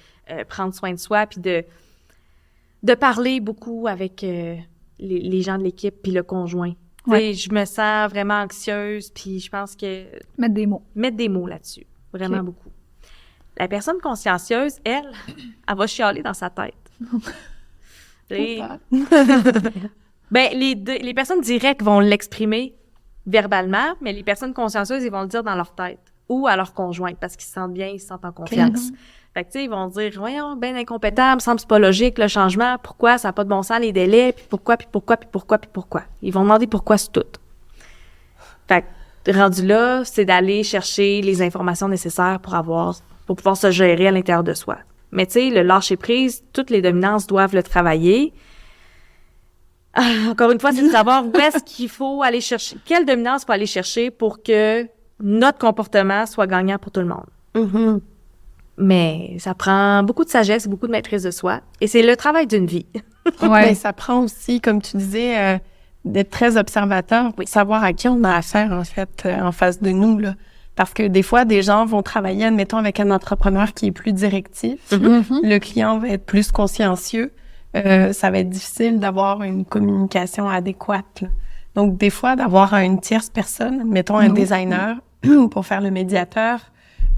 prendre soin de soi puis de parler beaucoup avec les gens de l'équipe puis le conjoint. Ouais. Je me sens vraiment anxieuse puis je pense que... Mettre des mots là-dessus. Vraiment beaucoup. La personne consciencieuse, elle va chialer dans sa tête. Ben les personnes directes vont l'exprimer verbalement, mais les personnes consciencieuses, ils vont le dire dans leur tête. Ou à leur conjointe, parce qu'ils se sentent bien, ils se sentent en confiance. Fait que, tu sais, ils vont dire, voyons, ben incompétent, me semble c'est pas logique, le changement, pourquoi, ça n'a pas de bon sens, les délais, puis pourquoi. Ils vont demander pourquoi c'est tout. Fait que, rendu là, c'est d'aller chercher les informations nécessaires pour pouvoir se gérer à l'intérieur de soi. Mais tu sais, le lâcher-prise, toutes les dominances doivent le travailler. Encore une fois, c'est de savoir où est-ce qu'il faut aller chercher, quelle dominance il faut aller chercher pour que notre comportement soit gagnant pour tout le monde. Mais ça prend beaucoup de sagesse, beaucoup de maîtrise de soi. Et c'est le travail d'une vie. Mais ça prend aussi, comme tu disais, d'être très observateur pour savoir à qui on a affaire, en fait, en face de nous, là. Parce que des fois, des gens vont travailler, admettons, avec un entrepreneur qui est plus directif. Le client va être plus consciencieux. Ça va être difficile d'avoir une communication adéquate, là. Donc, des fois, d'avoir une tierce personne, mettons un designer, pour faire le médiateur,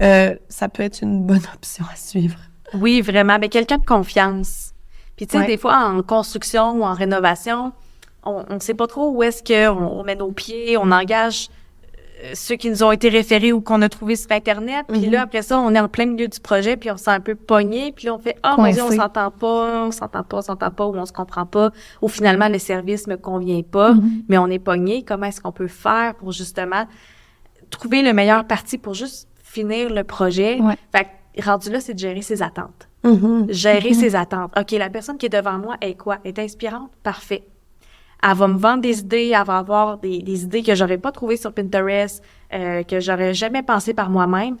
ça peut être une bonne option à suivre. Oui, vraiment. Mais quelqu'un de confiance. Puis, tu sais, des fois, en construction ou en rénovation, on ne sait pas trop où est-ce qu'on met nos pieds, on engage ceux qui nous ont été référés ou qu'on a trouvés sur Internet. Puis là, après ça, on est en plein milieu du projet, puis on se sent un peu pogné. Puis là, on fait « Oh mon Dieu, on s'entend pas, ou on se comprend pas. Ou finalement, le service me convient pas, mais on est pogné. Comment est-ce qu'on peut faire pour justement trouver le meilleur parti pour juste finir le projet? » Fait que, rendu là, c'est de gérer ses attentes. Gérer ses attentes. OK, la personne qui est devant moi est quoi? Elle est inspirante? Parfait. Elle va me vendre des idées, elle va avoir des idées que j'aurais pas trouvées sur Pinterest, que j'aurais jamais pensé par moi-même,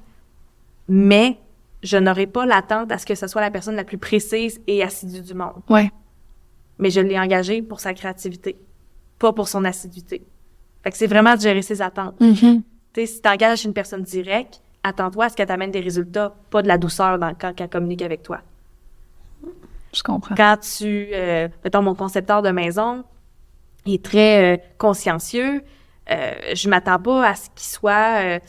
mais je n'aurai pas l'attente à ce que ce soit la personne la plus précise et assidue du monde. Mais je l'ai engagée pour sa créativité, pas pour son assiduité. Fait que c'est vraiment de gérer ses attentes. Tu sais, si tu engages une personne directe, attends-toi à ce qu'elle t'amène des résultats, pas de la douceur quand elle communique avec toi. Je comprends. Quand mettons, mon concepteur de maison, il est très consciencieux. Je m'attends pas à ce qu'il soit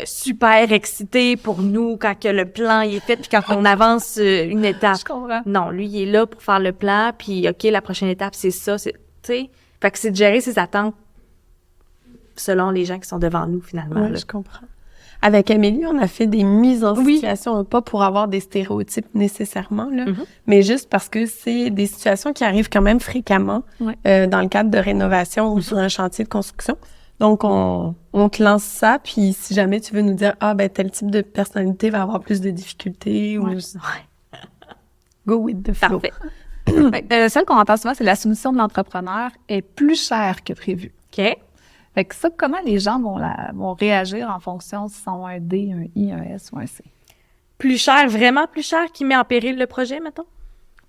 super excité pour nous quand que le plan il est fait puis quand on avance une étape. Je comprends. Non, lui, il est là pour faire le plan puis OK, la prochaine étape, c'est ça. Tu sais, fait que c'est de gérer ses attentes selon les gens qui sont devant nous, finalement. Oui, je comprends. Avec Amélie, on a fait des mises en situation, pas pour avoir des stéréotypes nécessairement, là, mais juste parce que c'est des situations qui arrivent quand même fréquemment dans le cadre de rénovation ou sur un chantier de construction. Donc, on te lance ça, puis si jamais tu veux nous dire « Ah, ben tel type de personnalité va avoir plus de difficultés » ou « Go with the flow ». Celle qu'on entend souvent, c'est la soumission de l'entrepreneur est plus chère que prévu. OK. Fait que ça, comment les gens vont réagir en fonction s'ils ont un D, un I, un S ou un C? Plus cher, vraiment plus cher, qui met en péril le projet, mettons?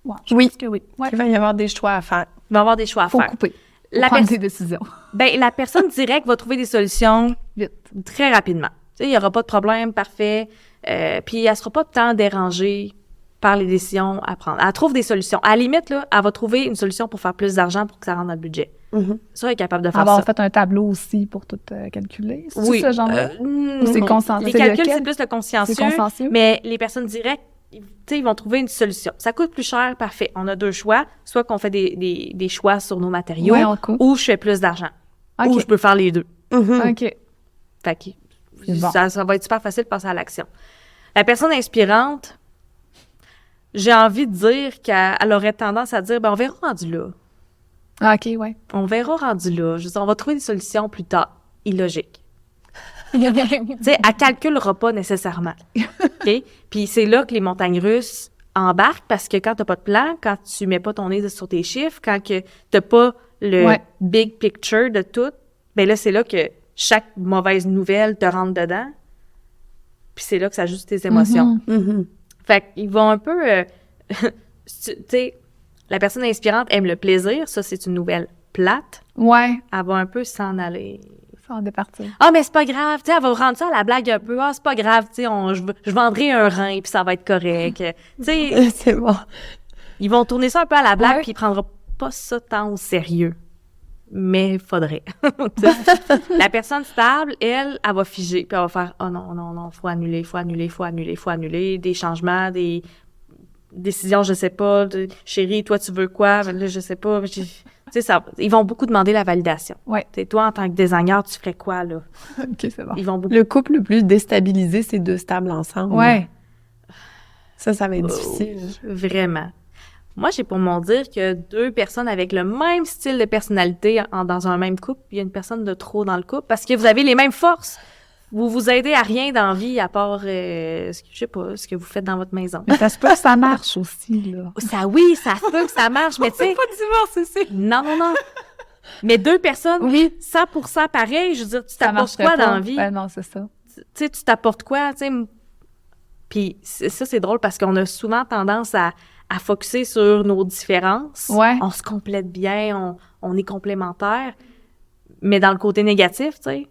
Ouais, Oui. pense que oui. Il va y avoir des choix à faire. Il va y avoir des choix à Faut faire. couper. Faut La prendre pers- des décisions. Ben, la personne directe va trouver des solutions Vite. très rapidement. Tu sais, il n'y aura pas de problème, parfait. Puis elle sera pas tant dérangée par les décisions à prendre. Elle trouve des solutions. À la limite, là, elle va trouver une solution pour faire plus d'argent pour que ça rentre dans le budget. Ça, elle est capable de faire Avoir ça. fait un tableau aussi pour tout calculer. C'est Oui. ce genre-là? Ou c'est non. consciencieux? Les C'est calculs, lequel? c'est plus le consciencieux. C'est consciencieux? Mais les personnes directes, tu sais, ils vont trouver une solution. Ça coûte plus cher, parfait. On a deux choix. Soit qu'on fait des choix sur nos matériaux, Ouais, on coupe. ou je fais plus d'argent. OK. Ou je peux faire les deux. OK. Fait que C'est bon. ça va être super facile de passer à l'action. La personne inspirante, j'ai envie de dire qu'elle aurait tendance à dire, ben on verra rendu là. Ah, OK, ouais. On verra rendu là. Je veux dire, on va trouver des solutions plus tard. Illogique. Tu sais, elle calculera pas nécessairement. OK? Puis c'est là que les montagnes russes embarquent parce que quand t'as pas de plan, quand tu mets pas ton nez sur tes chiffres, quand que t'as pas le Ouais. big picture de tout, ben là, c'est là que chaque mauvaise nouvelle te rentre dedans. Puis c'est là que ça ajoute tes émotions. Fait qu'ils vont un peu... tu sais, la personne inspirante aime le plaisir. Ça, c'est une nouvelle plate. Ouais. Elle va un peu s'en aller. Ça en départir. Ah, mais c'est pas grave. Tu sais, elle va rendre ça à la blague un peu. Ah, c'est pas grave. Tu sais, je vendrai un rein, puis ça va être correct. Tu sais, C'est bon. ils vont tourner ça un peu à la blague, Ouais. puis ils prendront pas ça tant au sérieux. Mais faudrait. Tu sais, la personne stable, elle va figer, puis elle va faire « Oh non, faut annuler, faut annuler, des changements, des décisions, je sais pas, chérie, toi, tu veux quoi? Ben là, je sais pas. » Tu sais, ils vont beaucoup demander la validation. Ouais. Tu sais, toi, en tant que designer, tu ferais quoi, là? OK, c'est bon. Ils vont beaucoup... Le couple le plus déstabilisé, c'est deux stables ensemble. Ouais. Ça va être difficile. Vraiment. Moi, j'ai pour mon dire que deux personnes avec le même style de personnalité dans un même couple, il y a une personne de trop dans le couple parce que vous avez les mêmes forces. Vous vous aidez à rien dans la vie à part, je sais pas, ce que vous faites dans votre maison. Mais ça se peut que ça marche aussi, là. Ça, oui, ça se peut que ça marche, mais tu sais... pas divorcer, c'est... Non. Mais deux personnes, Oui. 100% pareil, je veux dire, tu Ça t'apportes marcherait quoi pas. dans la vie? Ben non, c'est ça. Tu sais, tu t'apportes quoi, tu sais? Puis ça, c'est drôle parce qu'on a souvent tendance à focusser sur nos différences. Ouais. On se complète bien, on est complémentaires, mais dans le côté négatif, tu sais.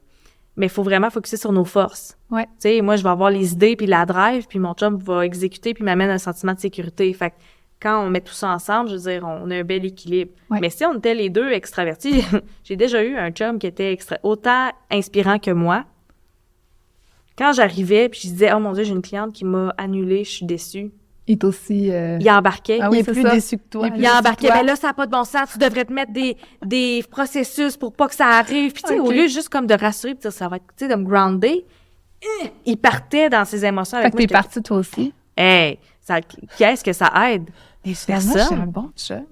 Mais il faut vraiment focusser sur nos forces. Ouais. Tu sais, moi, je vais avoir les idées puis la drive, puis mon chum va exécuter puis m'amène un sentiment de sécurité. Fait que quand on met tout ça ensemble, je veux dire, on a un bel équilibre. Ouais. Mais si on était les deux extravertis, j'ai déjà eu un chum qui était autant inspirant que moi. Quand j'arrivais, puis je disais, oh mon Dieu, j'ai une cliente qui m'a annulé, je suis déçue. Il est aussi... Il embarquait. Ah oui, il est c'est plus ça. déçu que toi. Il est Il embarquait. toi. Ben là, ça n'a pas de bon sens. Tu devrais te mettre des processus pour pas que ça arrive. Puis, tu sais, Ok. au lieu juste comme de rassurer, puis de dire, ça va être, tu sais, de me grounder, il partait dans ses émotions Fait avec que moi. t'es partie, toi aussi. Hey, qu'est-ce que ça aide? Et Personne. finalement, j'ai un bon chum.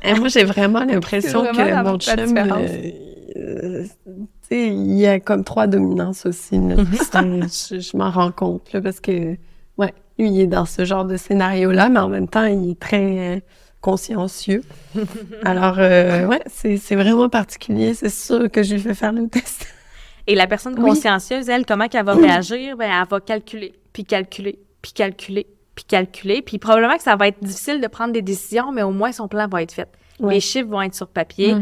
Et moi, j'ai vraiment l'impression C'est vraiment que mon la chum, différence. tu sais, il y a comme trois dominances aussi. Là. Je m'en rends compte, là, parce que, ouais, lui, il est dans ce genre de scénario-là, mais en même temps, il est très consciencieux. Alors, ouais, c'est vraiment particulier. C'est sûr que je lui fais faire le test. Et la personne Oui. consciencieuse, elle, comment qu'elle va réagir? Ben, elle va calculer, puis calculer, puis calculer, puis calculer. Puis probablement que ça va être difficile de prendre des décisions, mais au moins son plan va être fait. Ouais. Les chiffres vont être sur papier.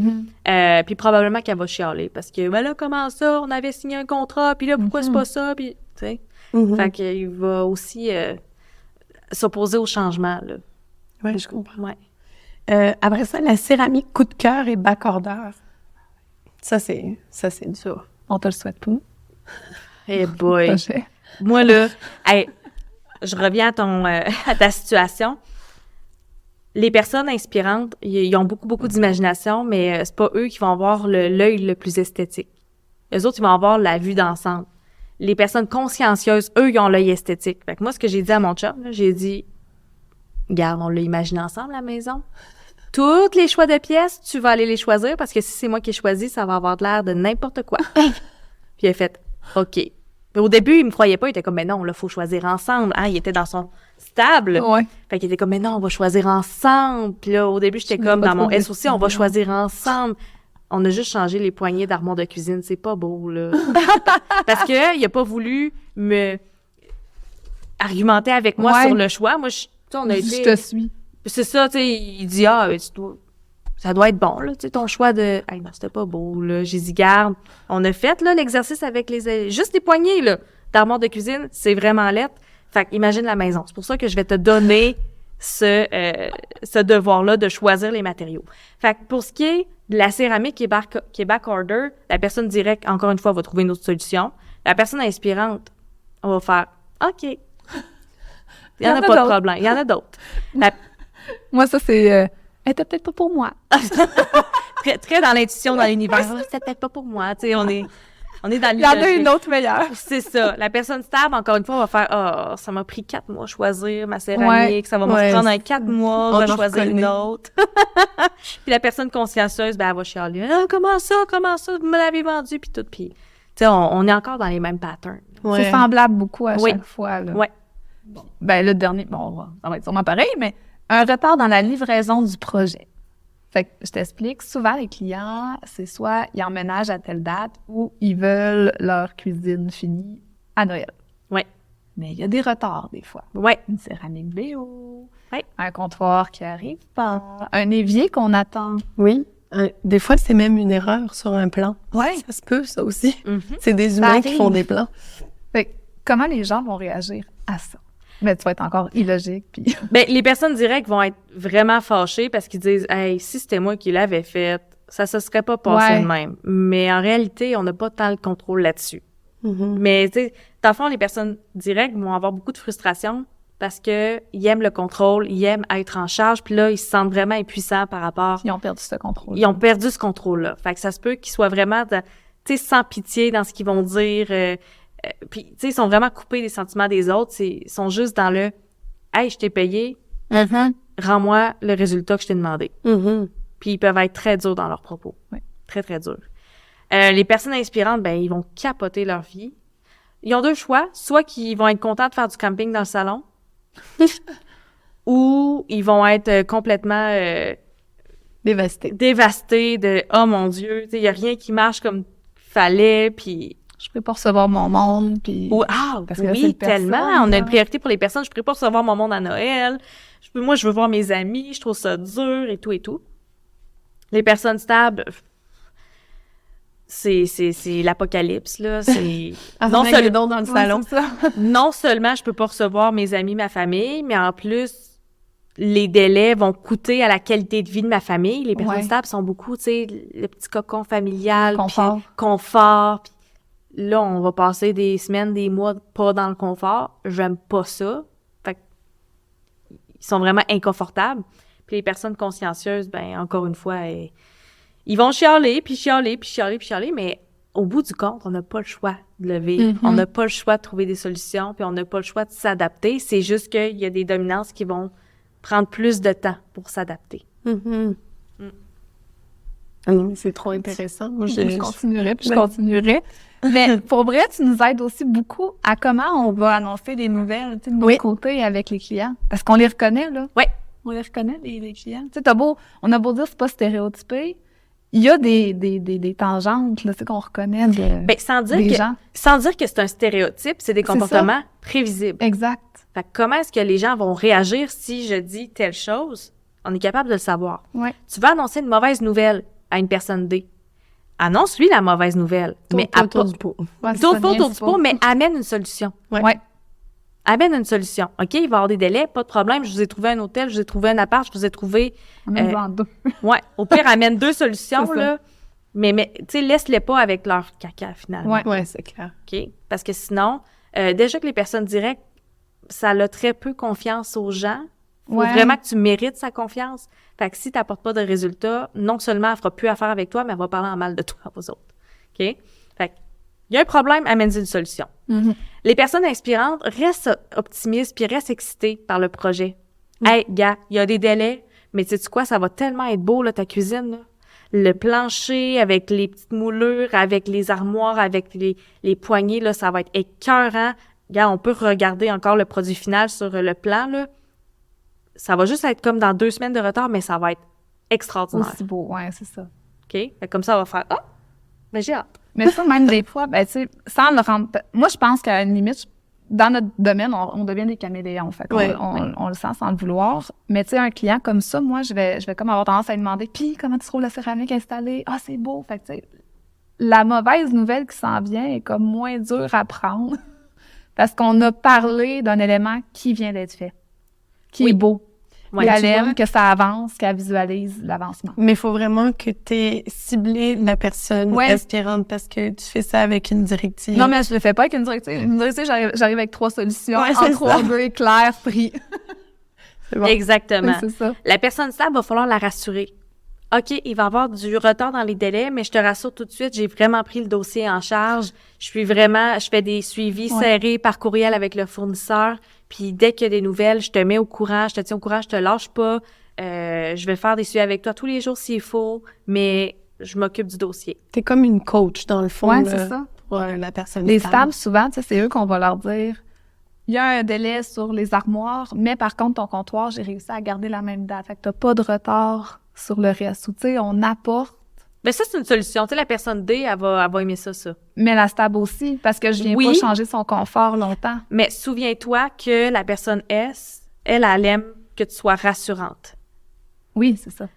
Puis probablement qu'elle va chialer parce que, ben là, comment ça? On avait signé un contrat, puis là, pourquoi c'est pas ça? Puis, tu sais. Fait qu'il va aussi s'opposer au changement, là. Ouais, je comprends. Ouais. Après ça, la céramique coup de cœur et baccordeur. Ça, c'est dur. On te le souhaite pas. Eh boy! Projet. Moi, là, hey, je reviens à ta situation. Les personnes inspirantes, ils ont beaucoup d'imagination, mais c'est pas eux qui vont avoir l'œil le plus esthétique. Eux autres, ils vont avoir la vue d'ensemble. Les personnes consciencieuses, eux, ils ont l'œil esthétique. Fait que moi, ce que j'ai dit à mon chum, là, j'ai dit, regarde, on l'a imaginé ensemble, la maison. Tous les choix de pièces, tu vas aller les choisir parce que si c'est moi qui ai choisi, ça va avoir de l'air de n'importe quoi. Puis il a fait, OK. Mais au début, il me croyait pas. Il était comme, mais non, là, faut choisir ensemble. Hein, il était dans son stable. Ouais. Fait qu'il était comme, mais non, on va choisir ensemble. Puis là, au début, j'étais Je comme, n'ai pas dans mon trop S aussi, on va décidé. choisir ensemble. on a juste changé les poignées d'armoire de cuisine. C'est pas beau, là. Parce que il a pas voulu me argumenter avec moi sur le choix. Moi, Je te suis. C'est ça, tu sais, il dit, ça doit être bon, là, tu sais, ton choix de... Hey, non, c'était pas beau, là. J'ai dit, garde, on a fait, là, l'exercice avec juste les poignées, là, d'armoire de cuisine, c'est vraiment lettre. Fait qu'imagine la maison. C'est pour ça que je vais te donner ce devoir-là de choisir les matériaux. Fait que pour ce qui est de la céramique qui est back order, la personne directe, encore une fois, va trouver une autre solution. La personne inspirante, on va faire OK. Il y en a pas de problème. Il y en a d'autres. Moi, ça, c'est... elle était peut-être pas pour moi. très, très dans l'intuition, dans l'univers. C'était peut-être pas pour moi. Tu sais, on est dans l'univers. Il y en a une autre meilleure. C'est ça. La personne stable, encore une fois, va faire ça m'a pris 4 mois à choisir ma céramique. Ça va me prendre 4 mois de choisir une autre. Puis la personne consciencieuse, elle va chialer. Comment ça, vous me l'avez vendu, puis tout. Puis, tu sais, on est encore dans les mêmes patterns. Ouais. C'est semblable beaucoup à chaque fois. Là. Ouais. Bon. Ben, le dernier, ça va être sûrement pareil, mais un retard dans la livraison du projet. Fait que je t'explique, souvent les clients, c'est soit ils emménagent à telle date ou ils veulent leur cuisine finie à Noël. Oui. Mais il y a des retards des fois. Oui. Une céramique BO, un comptoir qui arrive pas, un évier qu'on attend. Oui. Des fois, c'est même une erreur sur un plan. Ouais. Ça se peut, ça aussi. Mm-hmm. C'est des humains qui font des plans. Fait que, comment les gens vont réagir à ça? Mais tu vas être encore illogique. Puis... Ben, les personnes directes vont être vraiment fâchées parce qu'ils disent « Hey, si c'était moi qui l'avais fait, ça se serait pas passé de même. » Mais en réalité, on n'a pas tant le contrôle là-dessus. Mm-hmm. Mais, tu sais, dans le fond, les personnes directes vont avoir beaucoup de frustration parce que ils aiment le contrôle, ils aiment être en charge, puis là, ils se sentent vraiment impuissants par rapport... Ils ont perdu ce contrôle. Ils ont perdu ce contrôle-là. Fait que ça se peut qu'ils soient vraiment, tu sais, sans pitié dans ce qu'ils vont dire... puis, tu sais, ils sont vraiment coupés des sentiments des autres. Ils sont juste dans le « Hey, je t'ai payé, rends-moi le résultat que je t'ai demandé. Mm-hmm. » Puis, ils peuvent être très durs dans leurs propos. Oui. Très, très durs. Les personnes inspirantes, ben ils vont capoter leur vie. Ils ont 2 choix. Soit qu'ils vont être contents de faire du camping dans le salon, ou ils vont être complètement dévastés de « Oh mon Dieu, tu sais, il n'y a rien qui marche comme il fallait. » Puis je ne pourrais pas recevoir mon monde, puis... Parce que oui, tellement! On a une priorité pour les personnes. Je ne pourrais pas recevoir mon monde à Noël. Moi, je veux voir mes amis. Je trouve ça dur et tout et tout. Les personnes stables, c'est l'apocalypse, là. C'est... non seulement dans le salon. Non seulement je peux pas recevoir mes amis, ma famille, mais en plus, les délais vont coûter à la qualité de vie de ma famille. Les personnes stables sont beaucoup, tu sais, le petit cocon familial. Confort. Là, on va passer des semaines, des mois pas dans le confort. J'aime pas ça. Fait qu'ils sont vraiment inconfortables. Puis les personnes consciencieuses, ben encore une fois, ils vont chialer, mais au bout du compte, on n'a pas le choix de le vivre. On n'a pas le choix de trouver des solutions, puis on n'a pas le choix de s'adapter. C'est juste qu'il y a des dominances qui vont prendre plus de temps pour s'adapter. Mm-hmm. C'est trop intéressant. Moi, je continuerai. Mais pour vrai, tu nous aides aussi beaucoup à comment on va annoncer les nouvelles, tu sais, de notre côté avec les clients. Parce qu'on les reconnaît, là. Oui. On les reconnaît, les clients. Tu sais, on a beau dire que c'est pas stéréotypé, il y a des tangentes, là, tu sais, qu'on reconnaît sans dire que c'est un stéréotype, c'est des comportements prévisibles. Exact. Fait que comment est-ce que les gens vont réagir si je dis telle chose? On est capable de le savoir. Ouais. Tu vas annoncer une mauvaise nouvelle à une personne D. Annonce-lui la mauvaise nouvelle. Autour du pot. Autour du pot, mais amène une solution. Ouais. Amène une solution. OK, il va y avoir des délais, pas de problème. Je vous ai trouvé un hôtel, je vous ai trouvé un appart, je vous ai trouvé... Amène 2. Ouais. Au pire, amène 2 solutions, là. Mais tu sais, laisse-les pas avec leur caca, finalement. Ouais, c'est clair. OK? Parce que sinon, déjà que les personnes directes, ça a très peu confiance aux gens. Faut vraiment que tu mérites sa confiance. Fait que si tu n'apportes pas de résultats, non seulement elle fera plus affaire avec toi, mais elle va parler en mal de toi aux autres. OK? Fait que, il y a un problème, amène une solution. Mm-hmm. Les personnes inspirantes restent optimistes puis restent excitées par le projet. Hey, gars, il y a des délais, mais sais-tu quoi, ça va tellement être beau, là, ta cuisine, là. Le plancher avec les petites moulures, avec les armoires, avec les poignées, là, ça va être écœurant. Gars, on peut regarder encore le produit final sur le plan, là. Ça va juste être comme dans 2 semaines de retard, mais ça va être extraordinaire. Aussi beau, ouais, c'est ça. OK? Fait que comme ça, on va faire « Ah! Ben j'ai hâte! » Mais ça, même des fois, ben, tu sais, sans le rendre... Moi, je pense qu'à une limite, dans notre domaine, on devient des caméléons. Fait on le sent sans le vouloir. Mais tu sais, un client comme ça, moi, je vais comme avoir tendance à lui demander « Puis, comment tu trouves la céramique installée? Ah, c'est beau! » Fait que tu sais, la mauvaise nouvelle qui s'en vient est comme moins dure à prendre parce qu'on a parlé d'un élément qui vient d'être fait, qui est beau. Ouais, qu'elle tu vois. aime, que ça avance, qu'elle visualise l'avancement. Mais il faut vraiment que tu aies ciblé la personne aspirante parce que tu fais ça avec une directive. Non, mais je le fais pas avec une directive. Une directive, j'arrive avec 3 solutions, Ouais, en c'est 3-2, clair, prix. C'est bon. Exactement. C'est ça. La personne stable, va falloir la rassurer. OK, il va y avoir du retard dans les délais, mais je te rassure tout de suite, j'ai vraiment pris le dossier en charge. Je fais des suivis serrés par courriel avec le fournisseur. Puis dès qu'il y a des nouvelles, je te mets au courant, je te tiens au courant, je te lâche pas. Je vais faire des suivis avec toi tous les jours s'il faut, mais je m'occupe du dossier. T'es comme une coach, dans le fond, Ouais, là, c'est ça. pour la personne Les stable. stables, souvent, tu sais, c'est eux qu'on va leur dire il y a un délai sur les armoires, mais par contre, ton comptoir, j'ai réussi à garder la même date. Fait que t'as pas de retard sur le reste. Ou tu sais, on apporte. Ben ça, c'est une solution. Tu sais, la personne D, elle va aimer ça. Mais la stable aussi, parce que je viens pas changer son confort longtemps. Mais souviens-toi que la personne S, elle aime que tu sois rassurante. Oui, c'est ça.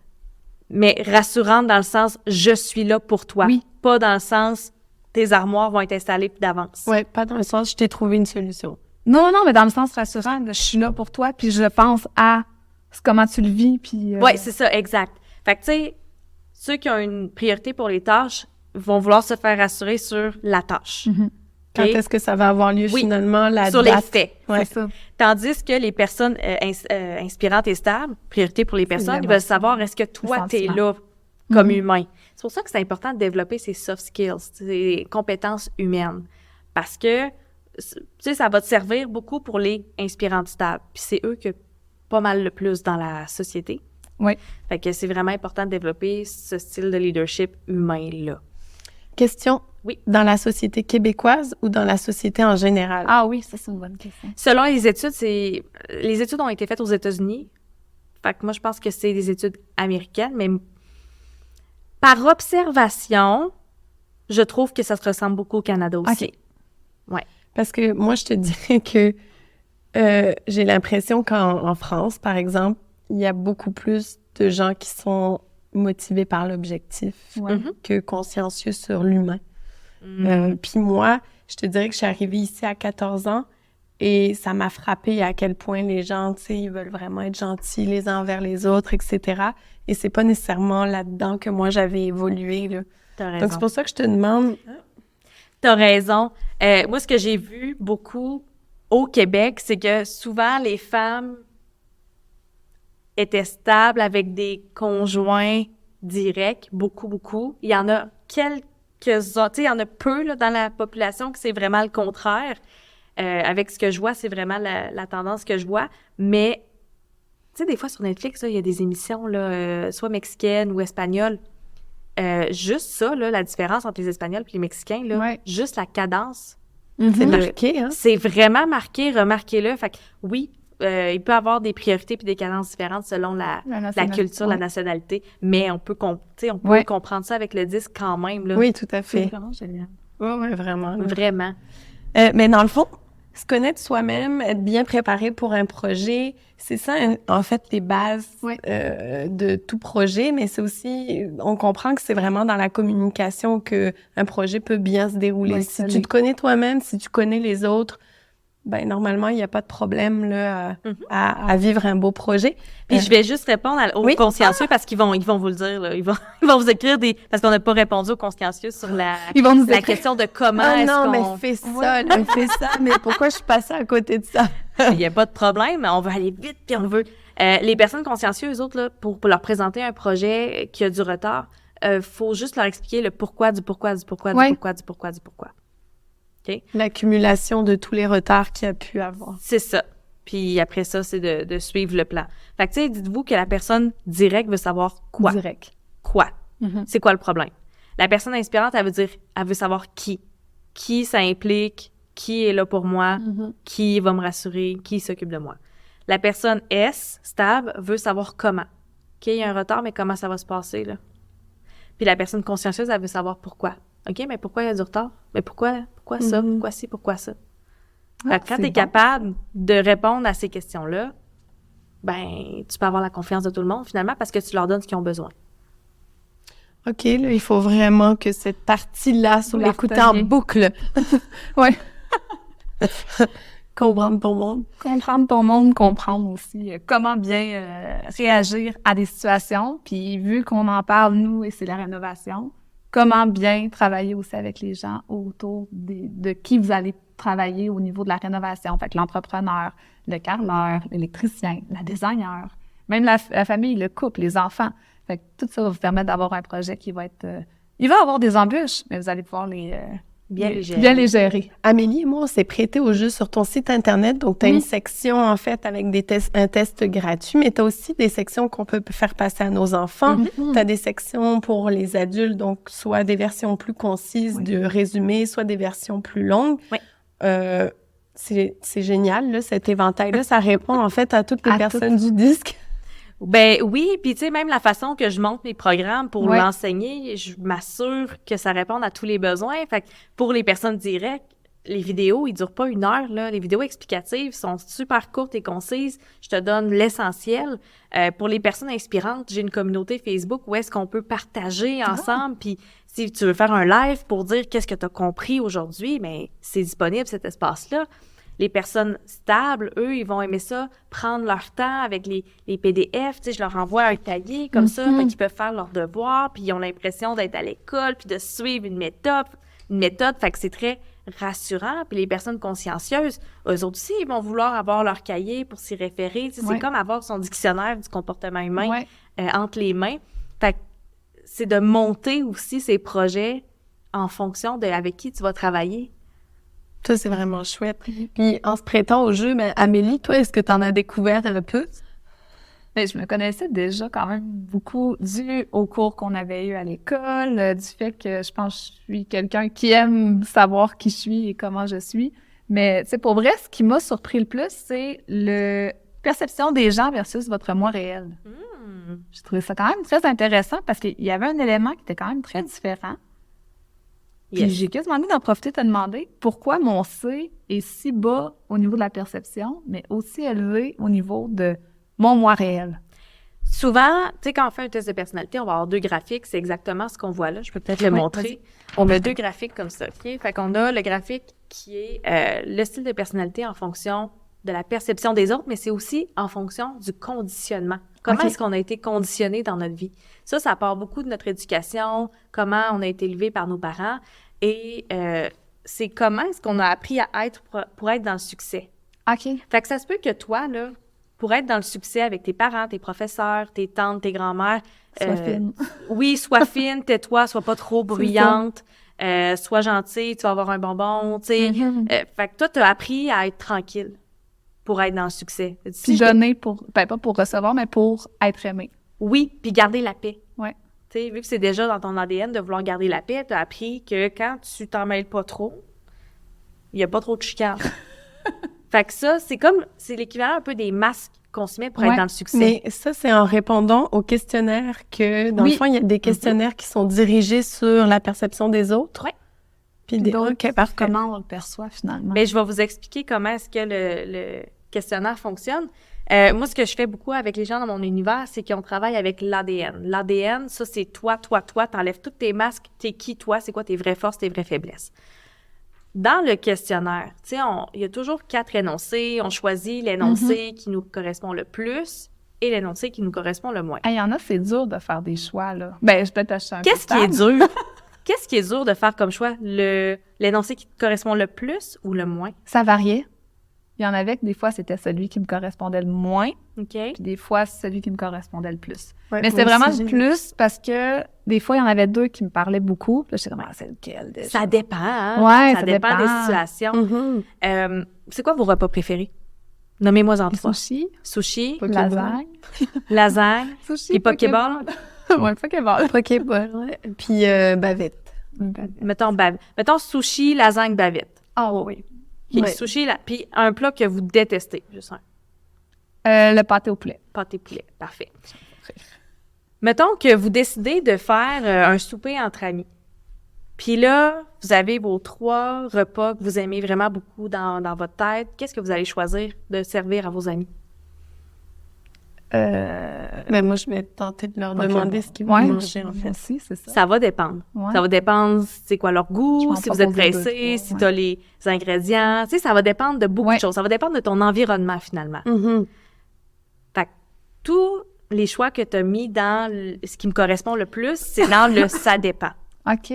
Mais rassurante dans le sens « je suis là pour toi Oui. ». Pas dans le sens « tes armoires vont être installées d'avance ». Ouais, pas dans le sens je t'ai trouvé une solution. Non, mais dans le sens rassurant, je suis là pour toi, puis je pense à comment tu le vis, puis... Oui, c'est ça, exact. Fait que, tu sais, ceux qui ont une priorité pour les tâches vont vouloir se faire rassurer sur la tâche. Mhm. Quand est-ce que ça va avoir lieu finalement, la sur date? les faits. Ouais. C'est ça. Tandis que les personnes inspirantes et stables, priorité pour les personnes, ils veulent savoir est-ce que toi, t'es là comme humain. C'est pour ça que c'est important de développer ces soft skills, ces compétences humaines. Parce que, tu sais, ça va te servir beaucoup pour les inspirantes stables. Puis c'est eux que pas mal le plus dans la société. Oui. Fait que c'est vraiment important de développer ce style de leadership humain-là. Question. Oui. Dans la société québécoise ou dans la société en général? Ah oui, ça, c'est une bonne question. Selon les études, les études ont été faites aux États-Unis. Fait que moi, je pense que c'est des études américaines, mais par observation, je trouve que ça se ressemble beaucoup au Canada aussi. OK. Ouais. Parce que moi, je te dirais que j'ai l'impression qu'en France, par exemple, il y a beaucoup plus de gens qui sont motivés par l'objectif que consciencieux sur l'humain. Puis moi, je te dirais que je suis arrivée ici à 14 ans et ça m'a frappé à quel point les gens, tu sais, ils veulent vraiment être gentils les uns envers les autres, etc. Et c'est pas nécessairement là-dedans que moi, j'avais évolué, là. T'as raison. Donc, c'est pour ça que je te demande... T'as raison. Moi, ce que j'ai vu beaucoup au Québec, c'est que souvent, les femmes étaient stables avec des conjoints directs, beaucoup. Il y en a quelques-uns, tu sais, il y en a peu là, dans la population que c'est vraiment le contraire. Avec ce que je vois, c'est vraiment la tendance que je vois. Mais, tu sais, des fois, sur Netflix, il y a des émissions, là, soit mexicaines ou espagnoles. Juste ça, là, la différence entre les Espagnols et les Mexicains, là, juste la cadence. C'est marqué, hein? C'est vraiment marqué, remarquez-le. Fait que oui, il peut y avoir des priorités puis des cadences différentes selon la culture, la nationalité, mais on peut comprendre ça avec le disque quand même. Là. Oui, tout à fait. C'est vraiment génial. Oui, vraiment. Là. Vraiment. Mais dans le fond, se connaître soi-même, être bien préparé pour un projet, c'est ça, en fait, les bases de tout projet, mais c'est aussi, on comprend que c'est vraiment dans la communication que un projet peut bien se dérouler. Si tu te connais toi-même, si tu connais les autres, ben normalement, il n'y a pas de problème là, à vivre un beau projet. Puis je vais juste répondre aux consciencieux parce qu'ils vont vous le dire. Là. Ils vont vous écrire parce qu'on n'a pas répondu aux consciencieux sur la question de comment est-ce qu'on... mais fais ça, là, fais ça. Mais pourquoi je suis passée à côté de ça? Il n'y a pas de problème. On veut aller vite puis on veut... les personnes consciencieuses, eux autres, là, pour leur présenter un projet qui a du retard, faut juste leur expliquer le pourquoi du pourquoi. Okay. L'accumulation de tous les retards qu'il y a pu avoir. C'est ça. Puis après ça, c'est de suivre le plan. Fait que, tu sais, dites-vous que la personne directe veut savoir quoi. Quoi? C'est quoi le problème? La personne inspirante, elle veut savoir qui. Qui ça implique, qui est là pour moi, qui va me rassurer, qui s'occupe de moi. La personne S, stable, veut savoir comment. OK, il y a un retard, mais comment ça va se passer, là? Puis la personne consciencieuse, elle veut savoir pourquoi. OK, mais pourquoi il y a du retard? Mais pourquoi ça? Pourquoi ci? Pourquoi ça? Fait que quand tu es capable de répondre à ces questions-là, ben, tu peux avoir la confiance de tout le monde, finalement, parce que tu leur donnes ce qu'ils ont besoin. OK, là, il faut vraiment que cette partie-là soit écoutée en boucle. Oui. Comprendre ton monde. Comprendre ton monde, comprendre aussi comment bien réagir à des situations. Puis vu qu'on en parle, nous, et c'est la rénovation, comment bien travailler aussi avec les gens autour de qui vous allez travailler au niveau de la rénovation. Fait que l'entrepreneur, le carreleur, l'électricien, la designer, même la famille, le couple, les enfants. Fait que tout ça va vous permettre d'avoir un projet qui va être... il va avoir des embûches, mais vous allez pouvoir bien les gérer. Amélie et moi, on s'est prêté au jeu sur ton site Internet. Donc, tu as une section, en fait, avec un test gratuit, mais tu as aussi des sections qu'on peut faire passer à nos enfants. Tu as des sections pour les adultes, donc soit des versions plus concises de résumé, soit des versions plus longues. Oui. C'est génial, là, cet éventail-là. Ça répond, en fait, à toutes les personnes du disque. Ben oui, puis tu sais, même la façon que je monte mes programmes pour l'enseigner, je m'assure que ça réponde à tous les besoins. Fait que pour les personnes directes, les vidéos, ils durent pas 1 heure, là. Les vidéos explicatives sont super courtes et concises. Je te donne l'essentiel. Pour les personnes inspirantes, j'ai une communauté Facebook où est-ce qu'on peut partager ensemble. Puis si tu veux faire un live pour dire qu'est-ce que tu as compris aujourd'hui, mais c'est disponible, cet espace-là. Les personnes stables, eux, ils vont aimer ça, prendre leur temps avec les PDF. Tu sais, je leur envoie un cahier comme ça, fait qu'ils peuvent faire leurs devoirs, puis ils ont l'impression d'être à l'école, puis de suivre une méthode. Fait que c'est très rassurant. Puis les personnes consciencieuses, eux autres aussi, ils vont vouloir avoir leur cahier pour s'y référer. Tu sais, c'est comme avoir son dictionnaire du comportement humain entre les mains. Fait que c'est de monter aussi ces projets en fonction de avec qui tu vas travailler. Ça, c'est vraiment chouette. Puis, en se prêtant au jeu, ben, Amélie, toi, est-ce que tu en as découvert un peu? Mais je me connaissais déjà quand même beaucoup dû aux cours qu'on avait eu à l'école, du fait que je pense que je suis quelqu'un qui aime savoir qui je suis et comment je suis. Mais, tu sais, pour vrai, ce qui m'a surpris le plus, c'est la perception des gens versus votre moi réel. J'ai trouvé ça quand même très intéressant parce qu'il y avait un élément qui était quand même très différent. Puis j'ai quasiment envie d'en profiter de te demander pourquoi mon C est si bas au niveau de la perception, mais aussi élevé au niveau de mon moi réel. Souvent, tu sais, quand on fait un test de personnalité, on va avoir 2 graphiques. C'est exactement ce qu'on voit là. Je peux peut-être le montrer. On a 2 graphiques comme ça, OK? Fait qu'on a le graphique qui est le style de personnalité en fonction de la perception des autres, mais c'est aussi en fonction du conditionnement. Comment est-ce qu'on a été conditionné dans notre vie? Ça part beaucoup de notre éducation, comment on a été élevé par nos parents, et c'est comment est-ce qu'on a appris à être pour être dans le succès. OK. Fait que ça se peut que toi, là, pour être dans le succès avec tes parents, tes professeurs, tes tantes, tes grands-mères... Sois fine. Oui, sois fine, tais-toi, sois pas trop bruyante, sois gentille, tu vas avoir un bonbon, tu sais. Fait que toi, tu as appris à être tranquille pour être dans le succès. Puis donner pour... Ben, pas pour recevoir, mais pour être aimé. Oui, puis garder la paix. Oui. Tu sais, vu que c'est déjà dans ton ADN de vouloir garder la paix, tu as appris que quand tu t'en mêles pas trop, il y a pas trop de chicanes. Fait que ça, c'est l'équivalent un peu des masques qu'on se met pour être dans le succès. Mais ça, c'est en répondant aux questionnaires que, dans le fond, il y a des questionnaires qui sont dirigés sur la perception des autres. Oui. Puis comment on le perçoit, finalement. Bien, je vais vous expliquer comment est-ce que le questionnaire fonctionne. Moi, ce que je fais beaucoup avec les gens dans mon univers, c'est qu'on travaille avec l'ADN. L'ADN, ça, c'est toi. T'enlèves tous tes masques. T'es qui, toi? C'est quoi tes vraies forces, tes vraies faiblesses? Dans le questionnaire, tu sais, il y a toujours 4 énoncés. On choisit l'énoncé qui nous correspond le plus et l'énoncé qui nous correspond le moins. Il y en a, c'est dur de faire des choix, là. Ben, je peux t'acheter un peu. Qu'est-ce qui est dur? Qu'est-ce qui est dur de faire comme choix? L'énoncé qui te correspond le plus ou le moins? Ça variait. Il y en avait que des fois, c'était celui qui me correspondait le moins. OK. Puis des fois, celui qui me correspondait le plus. Ouais, mais c'était vraiment le plus parce que des fois, il y en avait 2 qui me parlaient beaucoup. Puis là, j'étais comme, c'est lequel déjà? Ça dépend, hein? Ouais, ça dépend des situations. C'est quoi vos repas préférés? Nommez-moi-en 3. Sushi. Lasagne. Sushi. Et Pokéball. Ouais, Pokéball. Pokéball, ouais. Puis bavette. Mettons sushi, lasagne, bavette. Ah oui. Okay, sushi, puis un plat que vous détestez, juste un. Le pâté au poulet. Pâté poulet, parfait. Mettons que vous décidez de faire un souper entre amis. Puis là, vous avez vos 3 repas que vous aimez vraiment beaucoup dans votre tête. Qu'est-ce que vous allez choisir de servir à vos amis? Mais moi, je vais tenter de leur demander ce qu'ils vont manger, en fait. Aussi, c'est ça. Ça va dépendre. Ouais. Ça va dépendre c'est quoi leur goût, si vous êtes pressé, si tu as les ingrédients. Tu sais, ça va dépendre de beaucoup de choses. Ça va dépendre de ton environnement, finalement. Mm-hmm. Fait que tous les choix que tu as mis dans ce qui me correspond le plus, c'est dans le « ça dépend ». OK.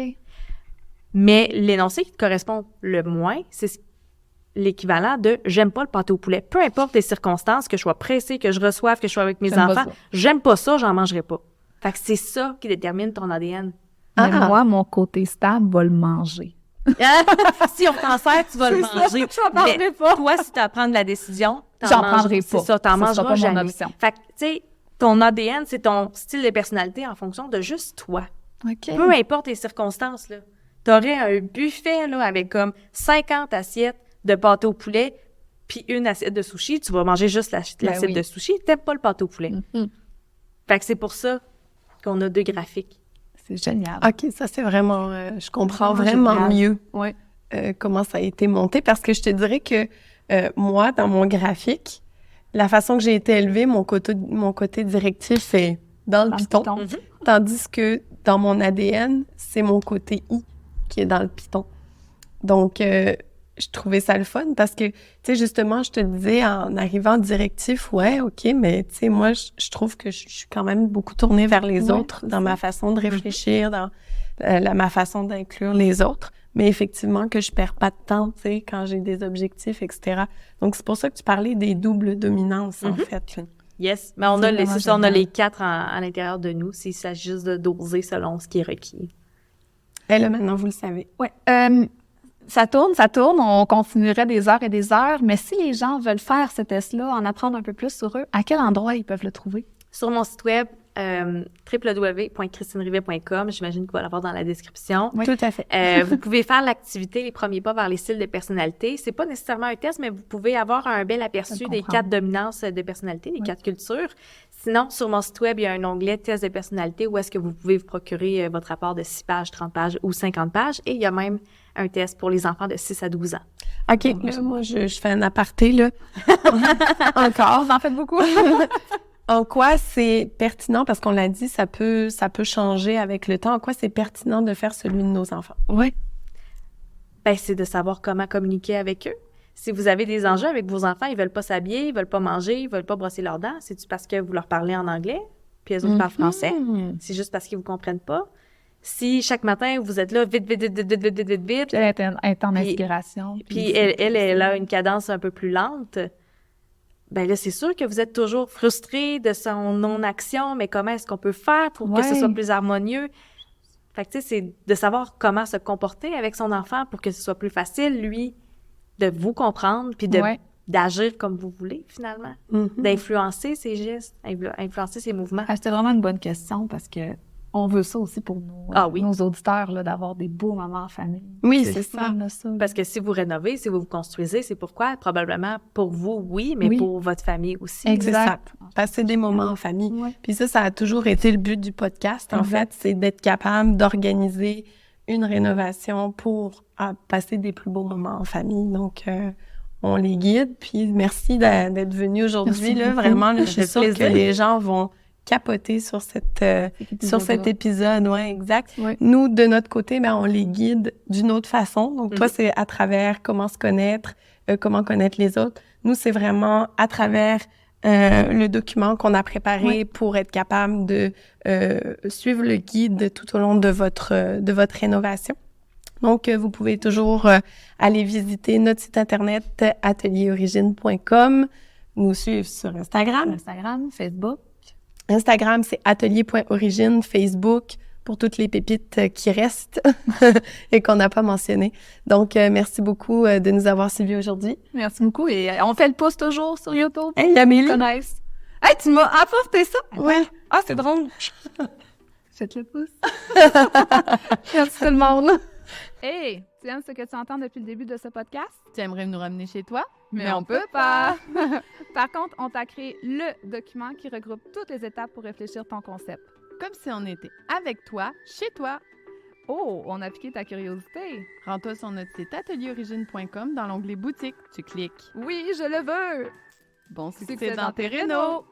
Mais l'énoncé qui te correspond le moins, c'est l'équivalent de « j'aime pas le pâté au poulet ». Peu importe les circonstances, que je sois pressée, que je reçoive, que je sois avec mes enfants, j'aime pas ça, j'en mangerai pas. Fait que c'est ça qui détermine ton ADN. Mais moi, mon côté stable va le manger. Si on t'en sert, tu vas le manger. J'en prendrai pas. Toi, si tu as à prendre la décision, J'en prendrai pas. C'est ça, t'en mangeras sera pas jamais. mon option. Fait que, tu sais, ton ADN, c'est ton style de personnalité en fonction de juste toi. OK. Peu importe les circonstances, là. T'aurais un buffet, là, avec comme 50 assiettes de pâté au poulet, puis une assiette de sushi. Tu vas manger juste l'assiette de sushi. T'aimes pas le pâté au poulet. Mm-hmm. Fait que c'est pour ça qu'on a 2 graphiques. C'est génial. OK, ça, c'est vraiment... je comprends Vraiment vraiment génial. mieux comment ça a été monté, parce que je te dirais que moi, dans mon graphique, la façon que j'ai été élevée, mon côté directif est dans le Python. Mm-hmm. Tandis que dans mon ADN, c'est mon côté I qui est dans le Python. Donc, je trouvais ça le fun parce que, tu sais, justement, je te disais en arrivant directif, ouais, OK, mais tu sais, moi, je trouve que je suis quand même beaucoup tournée vers les autres dans ma façon de réfléchir, dans ma façon d'inclure les autres. Mais effectivement, que je perds pas de temps, tu sais, quand j'ai des objectifs, etc. Donc, c'est pour ça que tu parlais des doubles dominances, en fait. Yes, mais on a les 4 à l'intérieur de nous, s'il s'agit juste de doser selon ce qui est requis. Et là, maintenant, vous le savez. Ouais. Ça tourne, on continuerait des heures et des heures, mais si les gens veulent faire ce test-là, en apprendre un peu plus sur eux, à quel endroit ils peuvent le trouver? Sur mon site web, www.christinerivet.com, j'imagine qu'il va l'avoir dans la description. Oui. Tout à fait. Vous pouvez faire l'activité Les premiers pas vers les styles de personnalité. C'est pas nécessairement un test, mais vous pouvez avoir un bel aperçu des 4 dominances de personnalité, des 4 cultures. Sinon, sur mon site web, il y a un onglet test de personnalité où est-ce que vous pouvez vous procurer votre rapport de 6 pages, 30 pages ou 50 pages. Et il y a même un test pour les enfants de 6 à 12 ans. OK, là, moi, je fais un aparté, là. Encore. Vous en faites beaucoup? En quoi c'est pertinent, parce qu'on l'a dit, ça peut changer avec le temps. En quoi c'est pertinent de faire celui de nos enfants? Oui. Ben, c'est de savoir comment communiquer avec eux. Si vous avez des enjeux avec vos enfants, ils veulent pas s'habiller, ils veulent pas manger, ils veulent pas brosser leurs dents, c'est-tu parce que vous leur parlez en anglais, puis eux autres parlent français? C'est juste parce qu'ils vous comprennent pas? Si chaque matin, vous êtes là, vite. Puis elle est en inspiration. Puis elle a une cadence un peu plus lente. Ben là, c'est sûr que vous êtes toujours frustré de son non-action, mais comment est-ce qu'on peut faire pour que ce soit plus harmonieux? Fait que, tu sais, c'est de savoir comment se comporter avec son enfant pour que ce soit plus facile, lui, de vous comprendre, puis d'agir comme vous voulez, finalement. D'influencer ses gestes, influencer ses mouvements. C'était vraiment une bonne question parce que on veut ça aussi pour nos auditeurs, là, d'avoir des beaux moments en famille. Oui, c'est ça. Parce que si vous rénovez, si vous vous construisez, c'est pourquoi? Probablement pour vous, oui, mais pour votre famille aussi. Exact. Passer des moments en famille. Ouais. Puis ça a toujours été le but du podcast, en fait, c'est d'être capable d'organiser une rénovation pour passer des plus beaux moments en famille. Donc, on les guide. Puis merci d'être venu aujourd'hui. Là, vraiment, là, je suis sûre que les gens vont capoter sur cet épisode. Ouais, exact. Ouais. Nous, de notre côté, on les guide d'une autre façon. Donc, toi, c'est à travers comment se connaître, comment connaître les autres. Nous, c'est vraiment à travers le document qu'on a préparé pour être capable de suivre le guide tout au long de votre rénovation. Donc, vous pouvez toujours aller visiter notre site internet atelierorigine.com, nous suivre sur Instagram, Facebook. Instagram, c'est atelier.origine, Facebook, pour toutes les pépites qui restent et qu'on n'a pas mentionnées. Donc, merci beaucoup de nous avoir suivis aujourd'hui. Merci beaucoup. Et on fait le pouce toujours sur YouTube. Hey, Amélie! Hey, tu m'as apporté ça! Oui. Ah, c'est drôle! Faites le pouce. Merci tout le monde. Hey, tu aimes ce que tu entends depuis le début de ce podcast? Tu aimerais nous ramener chez toi? Mais on peut pas! Par contre, on t'a créé le document qui regroupe toutes les étapes pour réfléchir ton concept. comme si on était avec toi, chez toi. Oh, on a piqué ta curiosité. Rends-toi sur notre site atelierorigine.com dans l'onglet boutique. Tu cliques. Oui, je le veux. Bon succès dans tes rénaux!